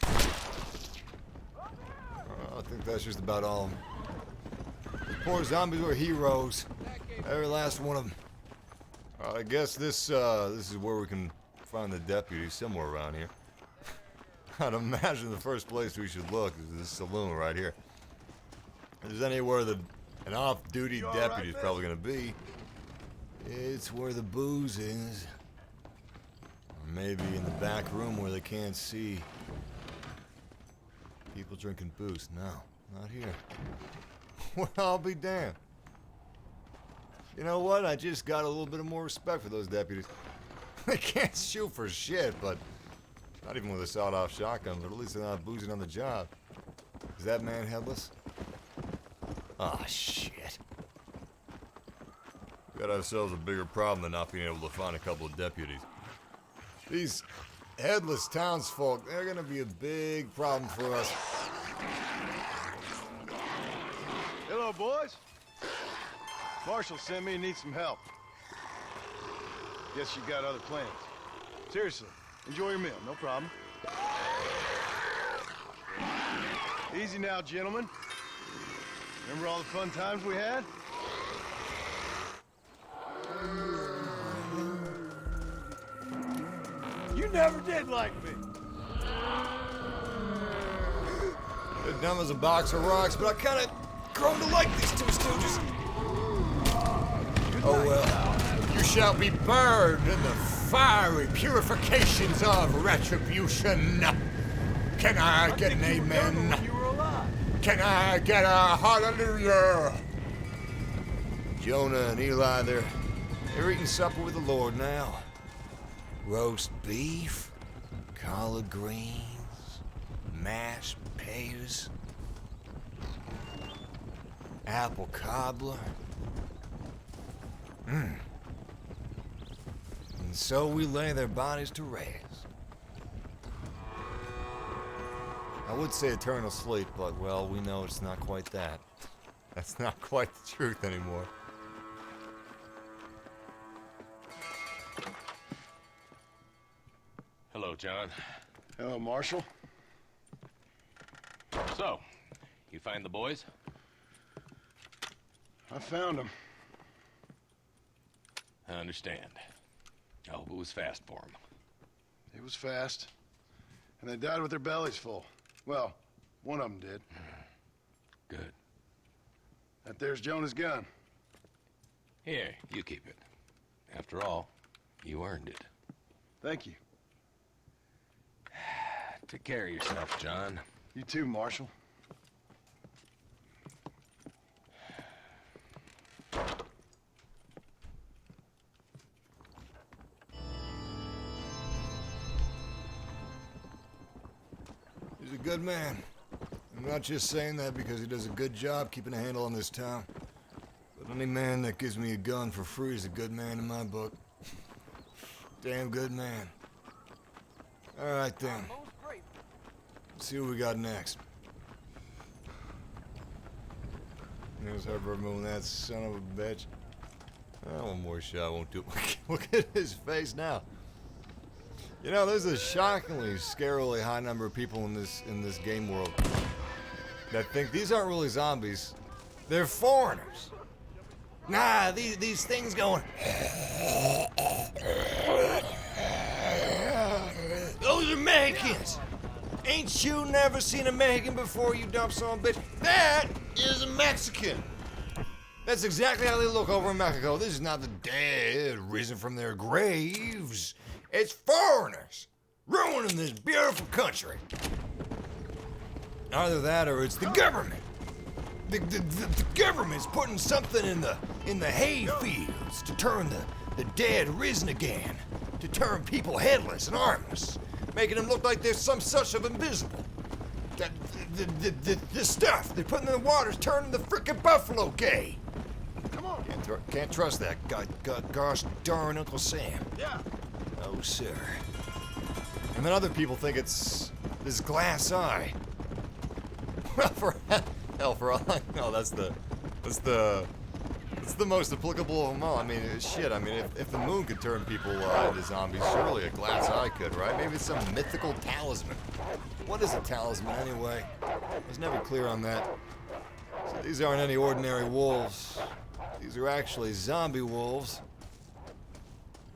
I think that's just about all. Poor zombies were heroes. Every last one of them. I guess this is where we can find the deputies, somewhere around here. I'd imagine the first place we should look is this saloon right here. If there's anywhere that an off-duty deputy is probably going to be, it's where the booze is. Or maybe in the back room where they can't see. People drinking booze. No, not here. Well, I'll be damned. You know what? I just got a little bit of more respect for those deputies. They can't shoot for shit, but not even with a sawed-off shotgun, but at least they're not boozing on the job. Is that man headless? Ah, shit. We got ourselves a bigger problem than not being able to find a couple of deputies. These headless townsfolk, they're gonna be a big problem for us. Hello, boys. Marshal sent me and needs some help. Guess you got other plans. Seriously, enjoy your meal, no problem. Easy now, gentlemen. Remember all the fun times we had? You never did like me. They're dumb as a box of rocks, but I kind of grown to like these two stooges. Oh well, you shall be burned in the fiery purifications of retribution. Can I get an amen? Can I get a hallelujah? Jonah and Eli, they're eating supper with the Lord now. Roast beef, collard greens, mashed potatoes, apple cobbler. And so we lay their bodies to rest. I would say eternal sleep, but, well, we know it's not quite that. That's not quite the truth anymore. Hello, John. Hello, Marshal. So, you find the boys? I found them. I understand. I hope it was fast for them. It was fast. And they died with their bellies full. Well, one of them did. Good. That there's Jonah's gun. Here, you keep it. After all, you earned it. Thank you. Take care of yourself, John. You too, Marshal. He's a good man. And I'm not just saying that because he does a good job keeping a handle on this town. But any man that gives me a gun for free is a good man in my book. Damn good man. Alright then. Let's see what we got next. There's her removing that son of a bitch. Oh, one more shot won't do it. Look at his face now. You know, there's a shockingly, scarily high number of people in this game world that think these aren't really zombies. They're foreigners. Nah, these things going. Those are Mexicans. Ain't you never seen a Mexican before, you dumb son of a bitch? That is a Mexican. That's exactly how they look over in Mexico. This is not the dead risen from their graves. It's foreigners ruining this beautiful country. Either that or it's the government. The government's putting something in the hay fields to turn the dead risen again, to turn people headless and armless, making them look like they're some such of invisible. The stuff they put in the water's turning the frickin' buffalo gay. Come on. Can't trust that gosh darn Uncle Sam. Yeah. Oh, sir. And then other people think it's this glass eye. Well, for all I know, that's the most applicable of them all. I mean, shit. I mean, if the moon could turn people into zombies, surely a glass eye could, right? Maybe it's some mythical talisman. What is a talisman anyway? I was never clear on that. So these aren't any ordinary wolves. These are actually zombie wolves.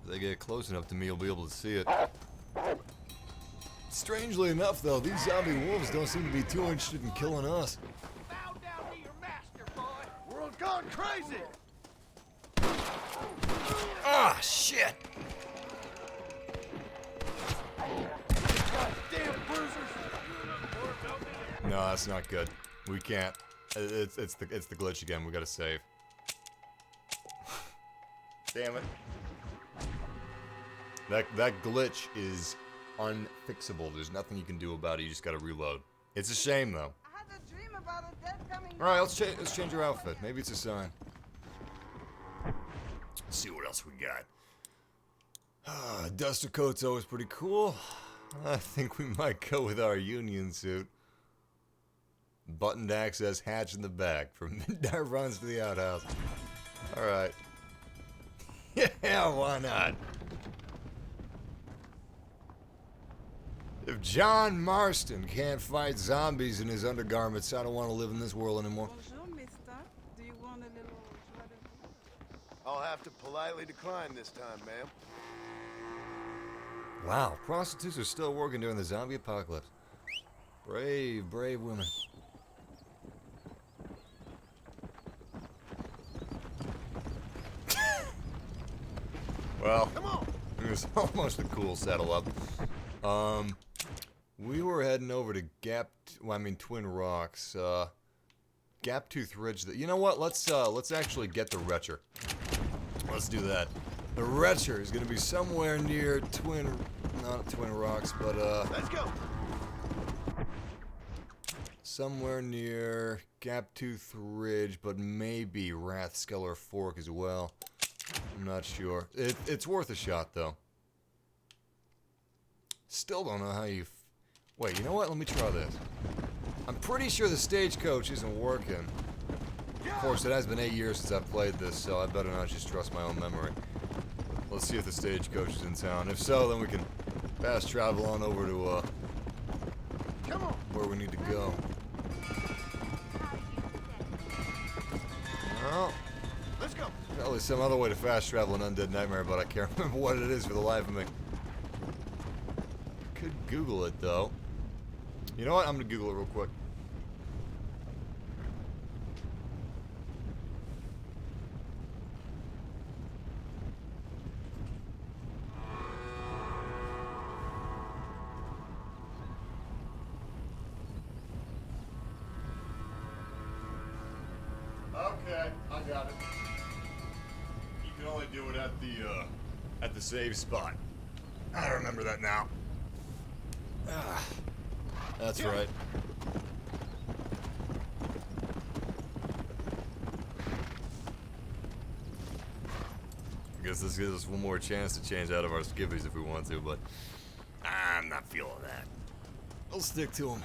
If they get close enough to me, you'll be able to see it. Strangely enough, though, these zombie wolves don't seem to be too interested in killing us. Bow down to your master, boy. World's gone crazy. Ah, shit! Damn bruisers. No, that's not good. We can't. It's the glitch again. We gotta save. Damn it. That glitch is unfixable. There's nothing you can do about it. You just gotta reload. It's a shame, though. I had a dream about a dead coming. All right, let's change your outfit. Maybe it's a sign. Let's see what else we got. Duster coat's always pretty cool. I think we might go with our union suit. Buttoned access hatch in the back from midnight runs to the outhouse. All right. Yeah, why not? If John Marston can't fight zombies in his undergarments, I don't want to live in this world anymore. Bonjour, mister. Do you want a little joie de vivre? I'll have to politely decline this time, ma'am. Wow, prostitutes are still working during the zombie apocalypse. Brave, brave women. Well, Come on. it was almost a cool settle up. We were heading over to Twin Rocks. Gaptooth Ridge. You know what? Let's actually get the Retcher. Let's do that. The Retcher is gonna be somewhere near not Twin Rocks, but Let's go. somewhere near Gaptooth Ridge, but maybe Rathskeller Fork as well. I'm not sure. It's worth a shot, though. Still don't know how you... Wait, you know what? Let me try this. I'm pretty sure the stagecoach isn't working. Of course, it has been 8 years since I've played this, so I better not just trust my own memory. Let's see if the stagecoach is in town. If so, then we can fast travel on over to, Come on. where we need to go. Well... Let's go. Probably some other way to fast travel an Undead Nightmare, but I can't remember what it is for the life of me. Could Google it, though. You know what? I'm gonna Google it real quick. Okay, I got it. You can only do it at the save spot. I remember that now. That's right. guess this gives us one more chance to change out of our skivvies if we want to, but I'm not feeling that. I'll stick to them.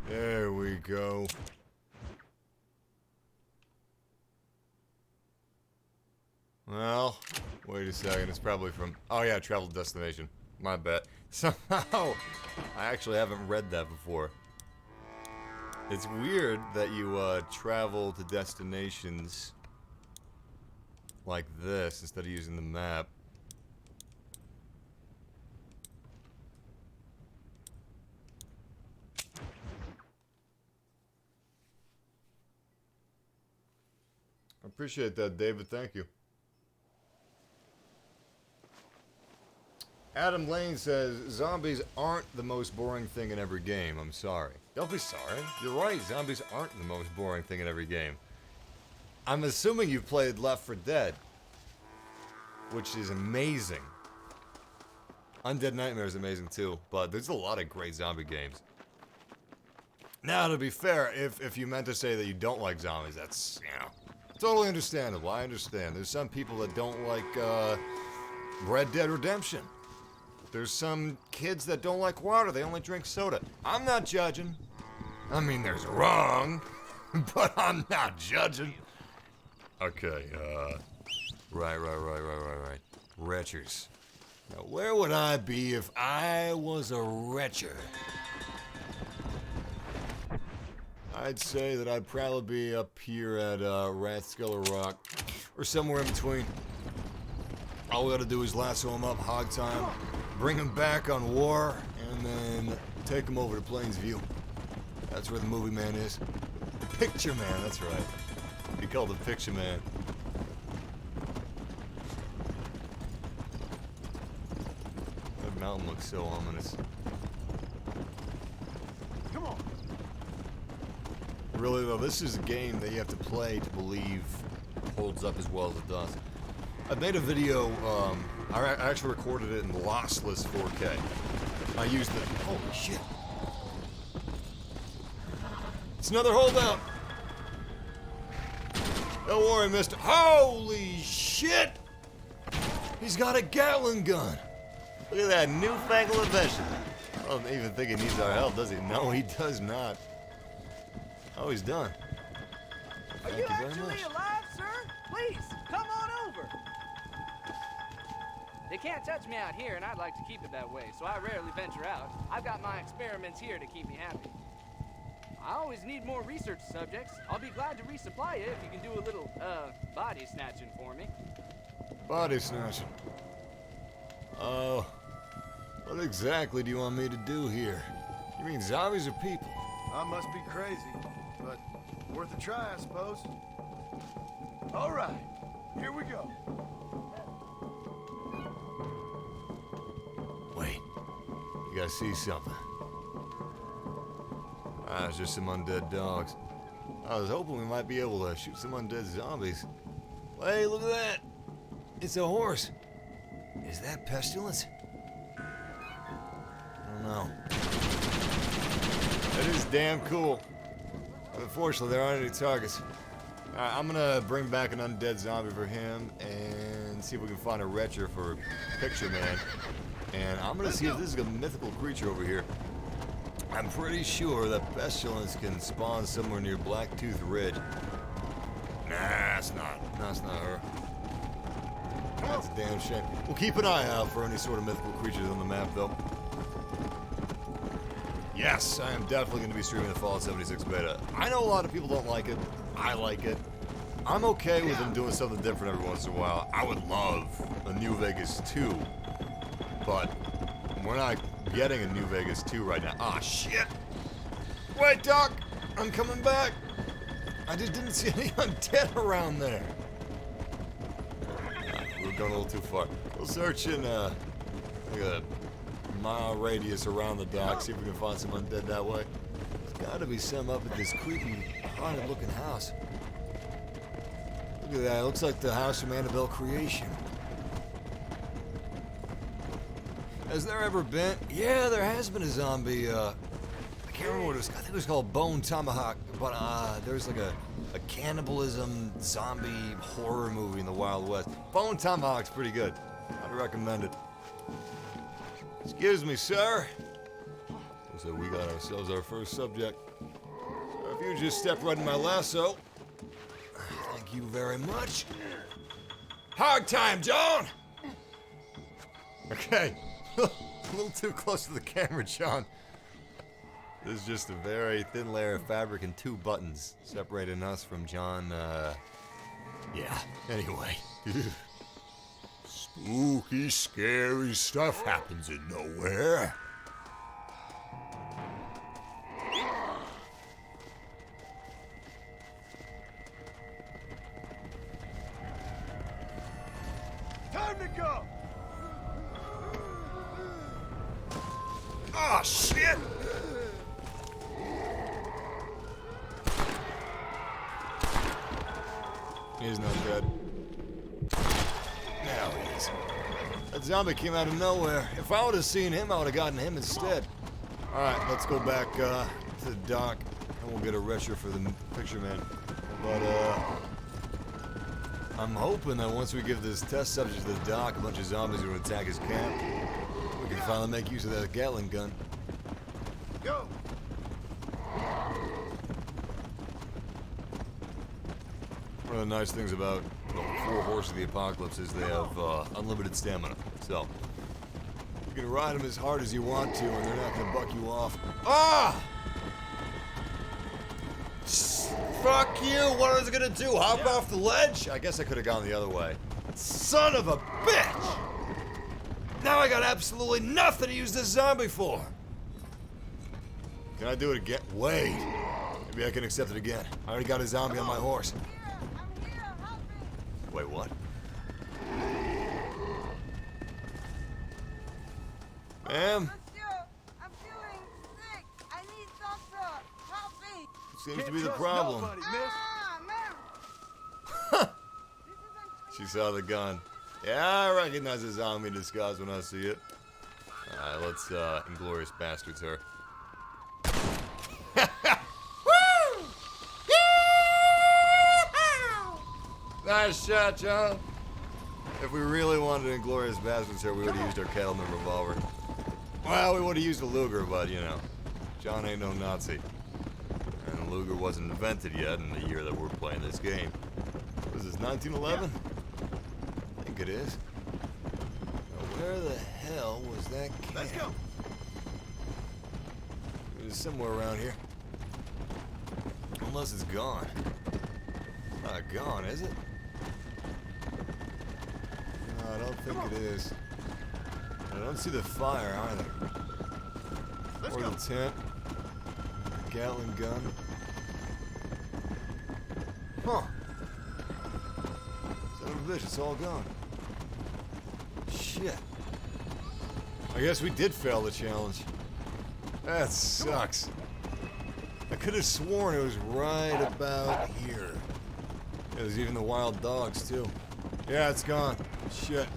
There we go. Well, wait a second. It's probably from... Oh, yeah, travel destination. My bad. Somehow, I actually haven't read that before. It's weird that you travel to destinations like this instead of using the map. I appreciate that, David. Thank you. Adam Lane says, zombies aren't the most boring thing in every game. I'm sorry. Don't be sorry. You're right. Zombies aren't the most boring thing in every game. I'm assuming you've played Left 4 Dead, which is amazing. Undead Nightmare is amazing too, but there's a lot of great zombie games. Now, to be fair, if you meant to say that you don't like zombies, that's, you know, totally understandable. I understand. There's some people that don't like Red Dead Redemption. There's some kids that don't like water. They only drink soda. I'm not judging. I mean, there's wrong, but I'm not judging. Okay, right. Retchers. Now, where would I be if I was a Retcher? I'd say that I'd probably be up here at Rathskeller Rock, or somewhere in between. All we gotta do is lasso him up, hog time, bring him back on war, and then take him over to Plainview. That's where the movie man is. The picture man, that's right. He called the picture man. That mountain looks so ominous. Come on. Really though, this is a game that you have to play to believe holds up as well as it does. I made a video, I actually recorded it in lossless 4K. I used the... Holy shit. It's another holdout. Don't worry, mister. Holy shit! He's got a Gatling gun. Look at that newfangled invention. I don't even think he needs our help, does he? No, he does not. Oh, he's done. Thank you very much. Alive, sir? Please, come on over. They can't touch me out here, and I'd like to keep it that way, so I rarely venture out. I've got my experiments here to keep me happy. I always need more research subjects. I'll be glad to resupply you if you can do a little, body snatching for me. Body snatching. Oh, what exactly do you want me to do here? You mean zombies or people? I must be crazy, but worth a try, I suppose. All right, here we go. Wait, you guys see something? Ah, it's just some undead dogs. I was hoping we might be able to shoot some undead zombies. Hey, look at that! It's a horse. Is that pestilence? I don't know. That is damn cool. Unfortunately, there aren't any targets. Alright, I'm gonna bring back an undead zombie for him and see if we can find a Retcher for Picture Man. And I'm gonna see if this is a mythical creature over here. I'm pretty sure that pestilence can spawn somewhere near Blacktooth Ridge. Nah, it's not. No, it's not her. That's a damn shame. We'll keep an eye out for any sort of mythical creatures on the map, though. Yes, I am definitely going to be streaming the Fallout 76 beta. I know a lot of people don't like it. I like it. I'm okay with them doing something different every once in a while. I would love a New Vegas 2, but we're not getting a New Vegas 2 right now. Ah, shit! Wait, Doc! I'm coming back! I just didn't see any undead around there. We're going a little too far. We'll search in like a mile radius around the dock, see if we can find some undead that way. There's gotta be some up at this creepy, haunted looking house. Look Look at that, it looks like the house from Annabelle Creation. Has there ever been? Yeah, there has been a zombie, I can't remember what it was, I think it was called Bone Tomahawk, but there's like a cannibalism zombie horror movie in the Wild West. Bone Tomahawk's pretty good. I'd recommend it. Excuse me, sir. So we got ourselves our first subject. So if you just step right in my lasso. Thank you very much. Hard time, John! Okay. A little too close to the camera, John. This is just a very thin layer of fabric and 2 buttons separating us from John, yeah. Anyway. Spooky, scary stuff happens in nowhere. Time to go! Oh, shit! He's not dead. Now he is. That zombie came out of nowhere. If I would have seen him, I would have gotten him instead. Alright, let's go back to the dock, and we'll get a Retcher for the picture man. But, I'm hoping that once we give this test subject to the dock, a bunch of zombies are going to attack his camp. We can finally make use of that Gatling gun. Go! One of the nice things about the 4 Horses of the Apocalypse is they have unlimited stamina. So, you can ride them as hard as you want to, and they're not going to buck you off. Ah! Fuck you! What was it going to do? Hop off the ledge? I guess I could have gone the other way. Son of a bitch! Now I got absolutely nothing to use this zombie for. Can I do it again? Wait. Maybe I can accept it again. I already got a zombie on my horse. I'm here, help me. Wait, what? Ma'am? Monsieur, I'm feeling sick. I need doctor. Help me. Seems to be the problem. Nobody, miss. Ah, man. She saw the gun. Yeah, I recognize a zombie disguise when I see it. Alright, let's Inglorious Bastards her. Woo! Nice shot, John. If we really wanted to Inglorious Bastards her, we would have used our Cattleman revolver. Well, we would have used a Luger, but you know, John ain't no Nazi. And the Luger wasn't invented yet in the year that we're playing this game. Was this 1911? I think it is. Now, where the hell was that camp? Let's go! It was somewhere around here. Unless it's gone. It's not gone, is it? No, I don't think it is. I don't see the fire either. Let's or go. the tent. Gatling gun. Huh. Son of a bitch, it's all gone. Shit. I guess we did fail the challenge. That sucks. I could have sworn it was right about here. There's even the wild dogs, too. Yeah, it's gone. Shit.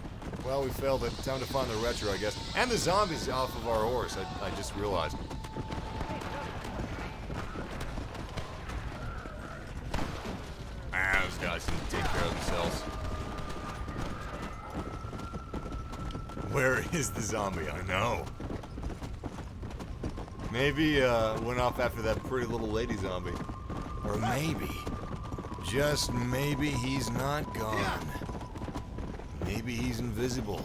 Well, we failed it. Time to find the Retcher, I guess. And the zombies off of our horse, I just realized. Ah, those guys can take care of themselves. Where is the zombie? I know. Maybe, went off after that pretty little lady zombie. Or maybe, just maybe he's not gone. Maybe he's invisible.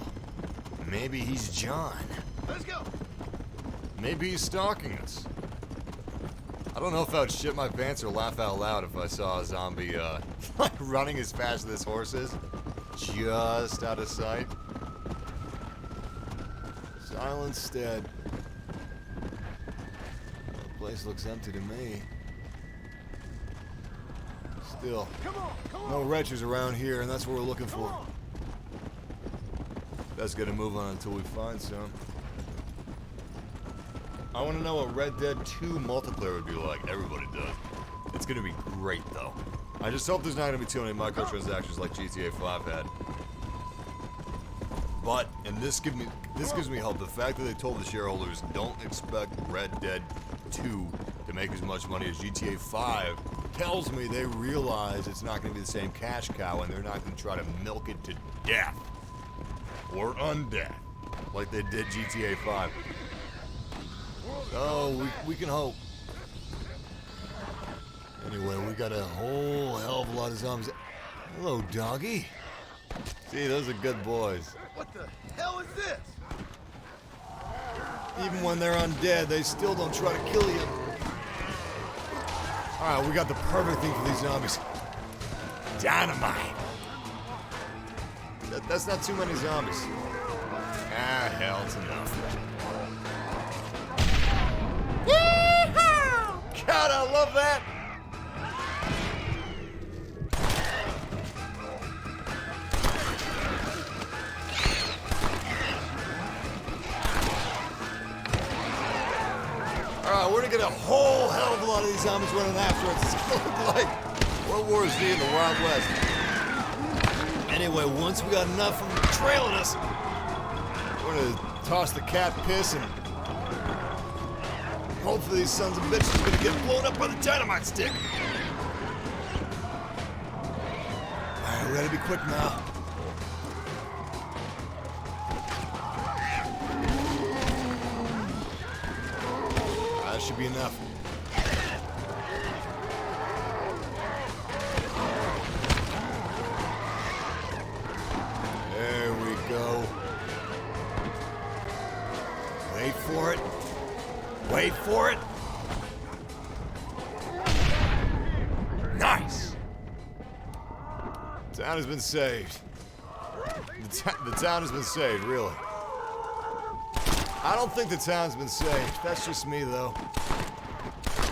Maybe he's John. Let's go! Maybe he's stalking us. I don't know if I would shit my pants or laugh out loud if I saw a zombie, like running as fast as this horse is. Just out of sight. Silence dead. The place looks empty to me. Still, no Retchers around here, and that's what we're looking for. That's gonna move on until we find some. I want to know what Red Dead 2 multiplayer would be like. Everybody does. It's gonna be great, though. I just hope there's not going to be too many microtransactions like GTA 5 had. But, and this gives me hope. The fact that they told the shareholders don't expect Red Dead 2 to make as much money as GTA 5 tells me they realize it's not going to be the same cash cow and they're not going to try to milk it to death. Or undead. Like they did GTA 5. Oh, we can hope. Anyway, we got a whole hell of a lot of zombies. Hello, doggy. See, those are good boys. What the hell is this? Even when they're undead, they still don't try to kill you. Alright, we got the perfect thing for these zombies. Dynamite. That's not too many zombies. Ah, hell, it's enough. Yeehaw! God, I love that! Alright, we're gonna get a whole hell of a lot of these zombies running after us. It's gonna look like World War Z in the Wild West. Anyway, once we got enough of them trailing us, we're gonna toss the cat piss and hopefully these sons of bitches are gonna get blown up by the dynamite stick. Alright, we gotta be quick now. That should be enough. There we go. Wait for it. Wait for it. Nice. The town has been saved. The town has been saved, really. I don't think the town's been saved. That's just me, though.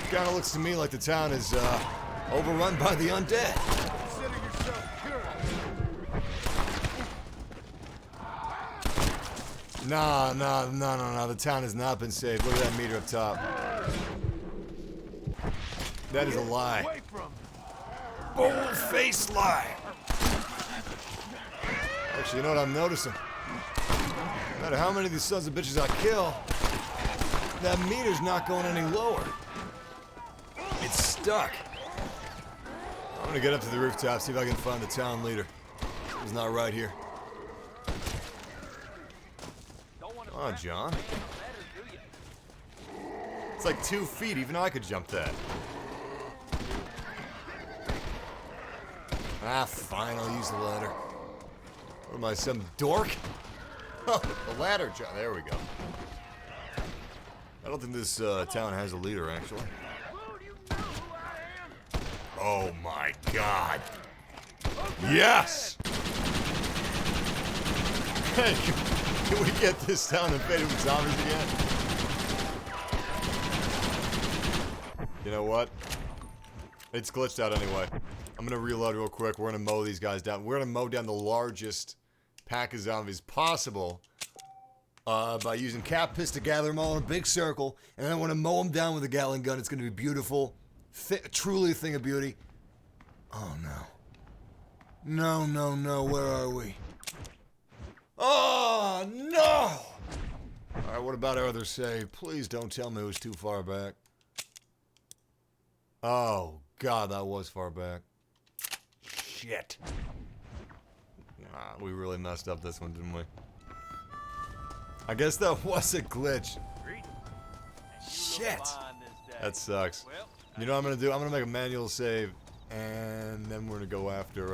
Kind of looks to me like the town is overrun by the undead. Consider yourself cured. Nah. The town has not been saved. Look at that meter up top. That is a lie. Bold-faced lie. Actually, you know what I'm noticing? No matter how many of these sons of bitches I kill, that meter's not going any lower. It's stuck. I'm gonna get up to the rooftop, see if I can find the town leader. He's not right here. Come on, John. It's like 2 feet, even I could jump that. Ah, fine, I'll use the ladder. What am I, some dork? Oh, the ladder, John. There we go. I don't think this town has a leader, actually. Oh my God! Yes! Hey, can we get this town invaded with zombies again? You know what? It's glitched out anyway. I'm gonna reload real quick. We're gonna mow these guys down. We're gonna mow down the largest pack of zombies possible by using cat piss to gather them all in a big circle, and then I want to mow them down with a Gatling gun. It's going to be beautiful, truly a thing of beauty. Oh no, no, where are we? Oh no! All right, what about our other save? Please don't tell me it was too far back. Oh God, that was far back. Shit. We really messed up this one, didn't we? I guess that was a glitch. Shit. That sucks. You know what I'm gonna do? I'm gonna make a manual save, and then we're gonna go after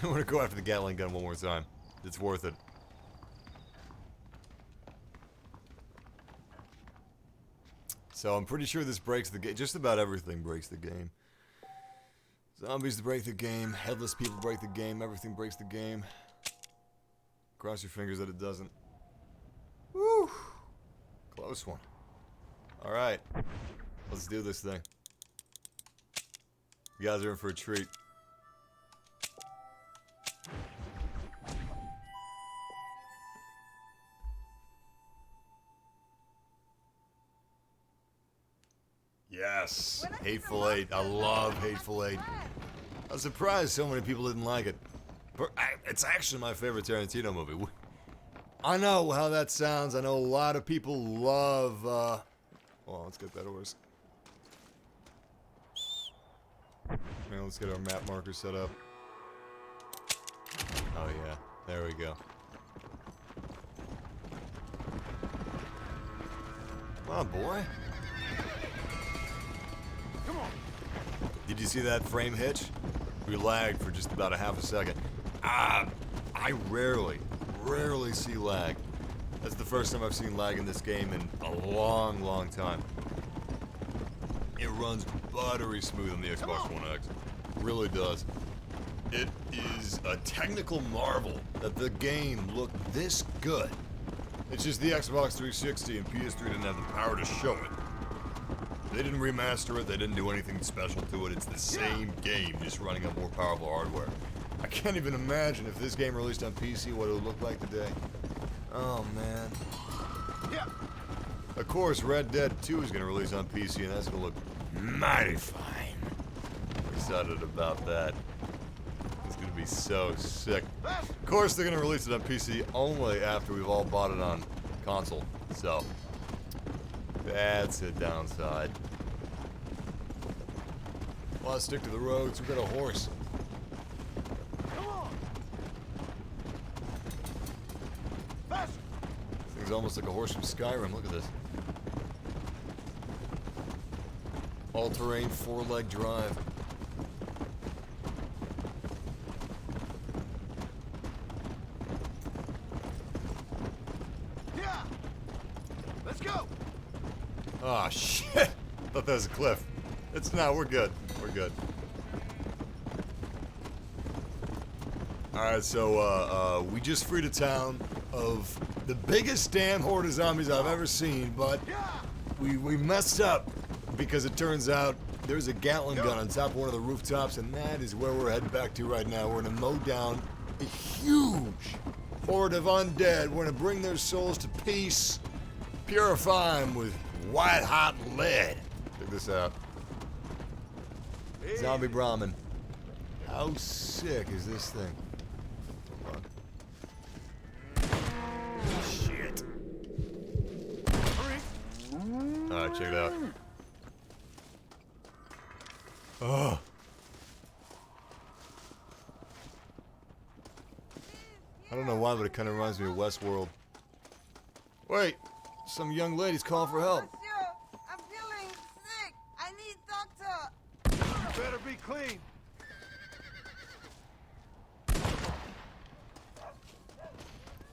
the Gatling gun one more time. It's worth it. So I'm pretty sure this breaks the game. Just about everything breaks the game. Zombies break the game. Headless people break the game. Everything breaks the game. Cross your fingers that it doesn't. Woo! Close one. Alright. Let's do this thing. You guys are in for a treat. Yes! Hateful Eight. I love Hateful Eight. I'm surprised so many people didn't like it. It's actually my favorite Tarantino movie. I know how that sounds. I know a lot of people love, well, let's get that horse. Man, let's get our map marker set up. Oh yeah, there we go. Come on, boy. Come on. Did you see that frame hitch? We lagged for just about a half a second. I rarely see lag. That's the first time I've seen lag in this game in a long time. It runs buttery smooth on the Xbox One X. Really does. It is a technical marvel that the game looked this good. It's just the Xbox 360 and PS3 didn't have the power to show it. They didn't remaster it, they didn't do anything special to it. It's the same game, just running on more powerful hardware. I can't even imagine if this game released on PC what it would look like today. Oh man. Yeah. Of course, Red Dead 2 is going to release on PC, and that's going to look mighty fine. I'm excited about that. It's going to be so sick. Of course, they're going to release it on PC only after we've all bought it on console. So, that's a downside. Well, let's stick to the roads. We've got a horse. Come on. This thing's almost like a horse from Skyrim. Look at this. All-terrain, four-leg drive. Yeah. Let's go. Ah, shit! Thought that was a cliff. It's not. We're good. We're good. Alright, so, we just freed a town of the biggest damn horde of zombies I've ever seen, but we messed up because it turns out there's a Gatling gun on top of one of the rooftops, and that is where we're heading back to right now. We're gonna mow down a huge horde of undead. We're gonna bring their souls to peace, purify them with white-hot lead. Check this out. Zombie Brahmin. How sick is this thing? Hold on. Shit. Alright, check it out. Oh. I don't know why, but it kind of reminds me of Westworld. Wait, some young lady's calling for help. Monsieur, I'm feeling sick. I need doctor. Better be clean.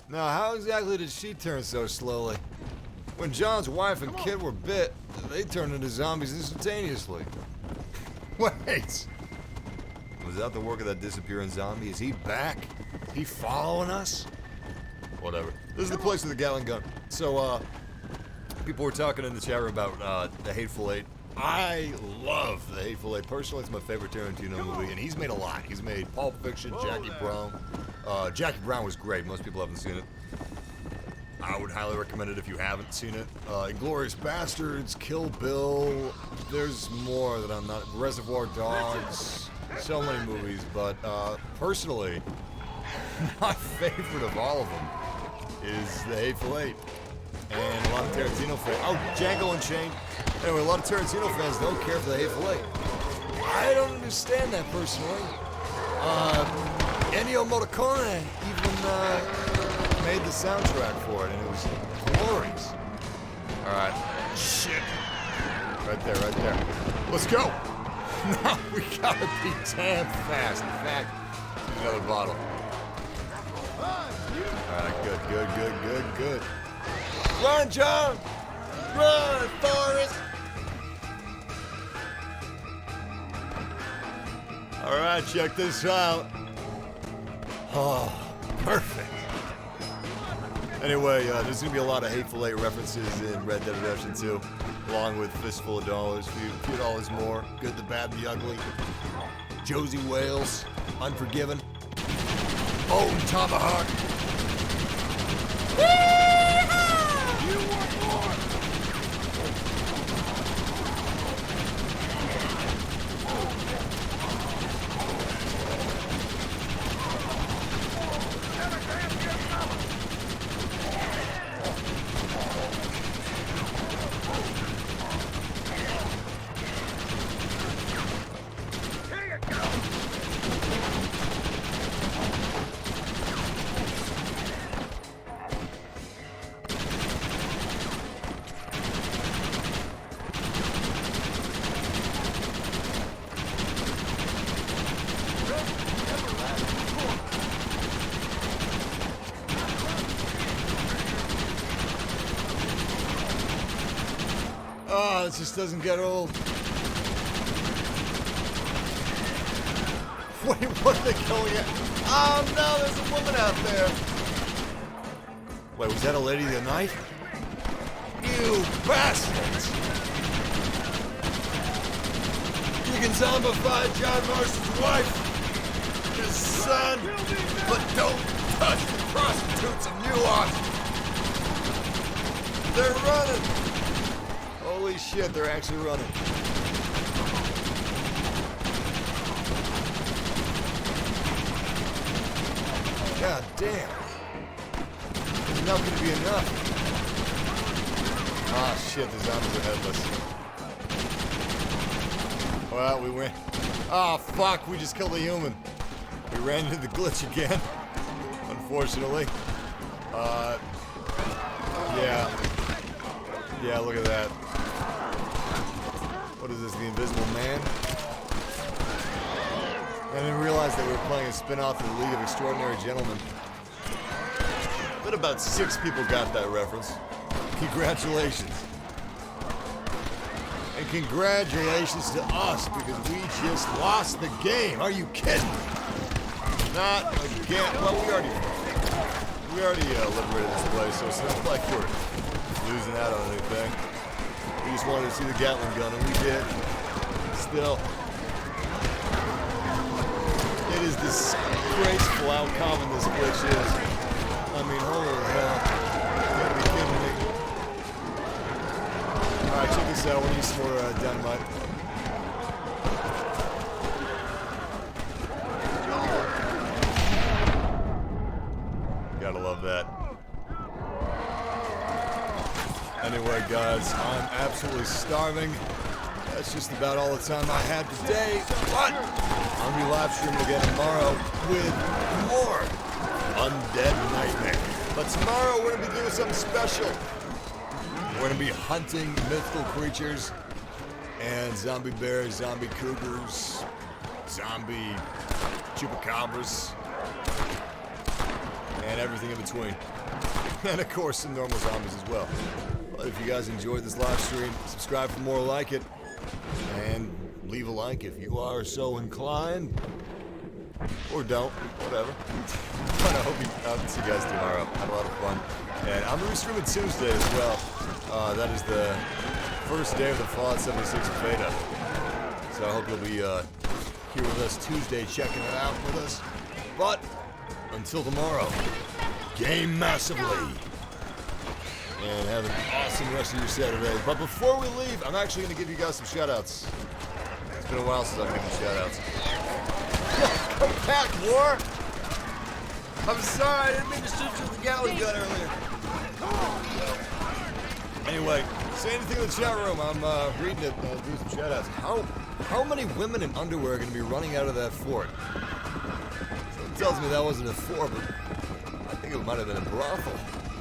Now, how exactly did she turn so slowly? When John's wife and kid were bit, they turned into zombies instantaneously. Wait! Was that the work of that disappearing zombie? Is he back? He following us? Whatever. This is the place with the Gatling gun. So, people were talking in the chat room about the Hateful Eight. I love the Hateful Eight. Personally, it's my favorite Tarantino movie, and he's made a lot. He's made Pulp Fiction, Jackie Brown. Jackie Brown was great. Most people haven't seen it. I would highly recommend it if you haven't seen it. Inglourious Bastards, Kill Bill. There's more that I'm not. Reservoir Dogs. So many movies, but personally, my favorite of all of them is the Hateful Eight. And a lot of Tarantino fans. Oh, Django Unchained. Anyway, a lot of Tarantino fans don't care for the Hateful Eight. I don't understand that personally. Ennio Morricone even made the soundtrack for it, and it was glorious. Alright. Shit. Right there, right there. Let's go! Now we gotta be damn fast. In fact, another bottle. Alright, good. Run, John! Run, Forrest! Alright, check this out. Oh, perfect. Anyway, there's gonna be a lot of Hateful Eight references in Red Dead Redemption 2, along with Fistful of Dollars, few dollars more, Good, the Bad, the Ugly, Josie Wales, Unforgiven, Oh, Tomahawk. You want more? Oh, this just doesn't get old. Wait, what are they going at? Oh no, there's a woman out there. Wait, was that a lady of the night? You bastards! You can zombify John Marston's wife, his son, but don't touch the prostitutes of Newark. They're running. Holy shit, they're actually running. God damn. There's not going to be enough. Ah, shit, the zombies are headless. Well, we went. Ah, fuck, we just killed a human. We ran into the glitch again, unfortunately. Yeah. Yeah, look at that. What is this, the Invisible Man? I didn't realize that we were playing a spin-off of the League of Extraordinary Gentlemen. But about 6 people got that reference. Congratulations. And congratulations to us, because we just lost the game. Are you kidding me? Not again. Well, we already liberated this place, so it's not like we're losing out on anything. We just wanted to see the Gatling gun, and we did. Still. It is disgraceful how common this glitch is. I mean, holy hell. You gotta be kidding me. Alright, check this out. We're gonna use some more dynamite. Gotta love that. Anyway, guys, I'm absolutely starving. That's just about all the time I had today. But I'll be live streaming again tomorrow with more Undead Nightmare. But tomorrow we're going to be doing something special. We're going to be hunting mythical creatures and zombie bears, zombie cougars, zombie chupacabras, and everything in between. And of course some normal zombies as well. But if you guys enjoyed this live stream, subscribe for more like it. And leave a like if you are so inclined. Or don't, whatever. But I hope I'll see you guys tomorrow. Have a lot of fun. And I'm going to be streaming Tuesday as well. That is the first day of the Fallout 76 beta. So I hope you'll be here with us Tuesday, checking it out with us. But until tomorrow, game massively. And have an awesome rest of your Saturday. But before we leave, I'm actually going to give you guys some shout-outs. It's been a while since I've given shout-outs. Come back, War! I'm sorry, I didn't mean to shoot you with the Gatling gun earlier. Anyway, say anything in the chat room. I'm reading it, doing some shout-outs. How many women in underwear are going to be running out of that fort? Someone tells me that wasn't a fort, but I think it might have been a brothel.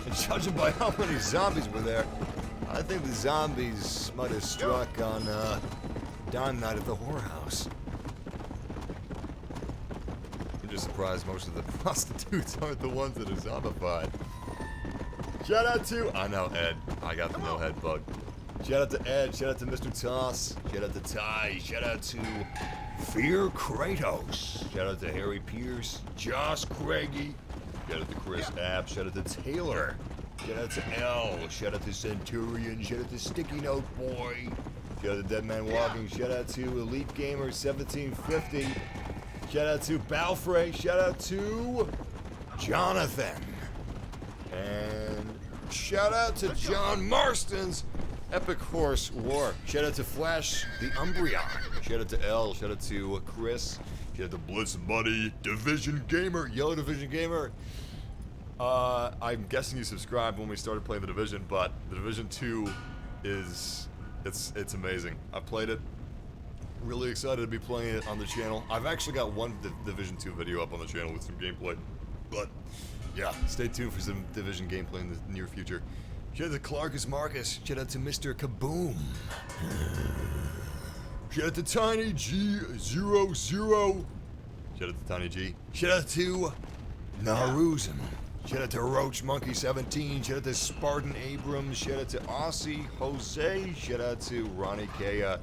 And judging by how many zombies were there, I think the zombies might have struck on dawn night at the whorehouse. I'm just surprised most of the prostitutes aren't the ones that are zombified. Shout out to, I know Ed, I got the no head bug. Shout out to Ed, shout out to Mr. Toss, shout out to Ty, shout out to Fear Kratos, shout out to Harry Pierce, Josh Craigie, shout out to Chris App, shout out to Taylor, shout out to L, shout out to Centurion, shout out to Sticky Note Boy, shout out to Dead Man Walking, shout out to Elite Gamer 1750, shout out to Balfrey, shout out to Jonathan, and shout out to John Marston's Epic Horse War, shout out to Flash the Umbreon, shout out to L, shout out to Chris, shout out to Blitz Buddy, Division Gamer, Yellow Division Gamer. I'm guessing you subscribed when we started playing the Division, but the Division 2 is, it's amazing. I've played it. Really excited to be playing it on the channel. I've actually got one Division 2 video up on the channel with some gameplay. But, yeah, stay tuned for some Division gameplay in the near future. Shout out to Clarkus Marcus. Shout out to Mr. Kaboom. Shout out to Tiny G00. Shout out to Tiny G. Shout out to Naruzan. Shout out to Roach Monkey 17. Shout out to Spartan Abrams. Shout out to Aussie Jose. Shout out to Ronnie Kea.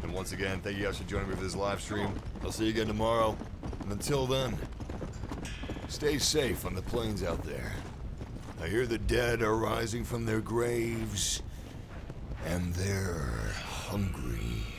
And once again, thank you guys for joining me for this live stream. I'll see you again tomorrow. And until then, stay safe on the plains out there. I hear the dead are rising from their graves, and they're hungry.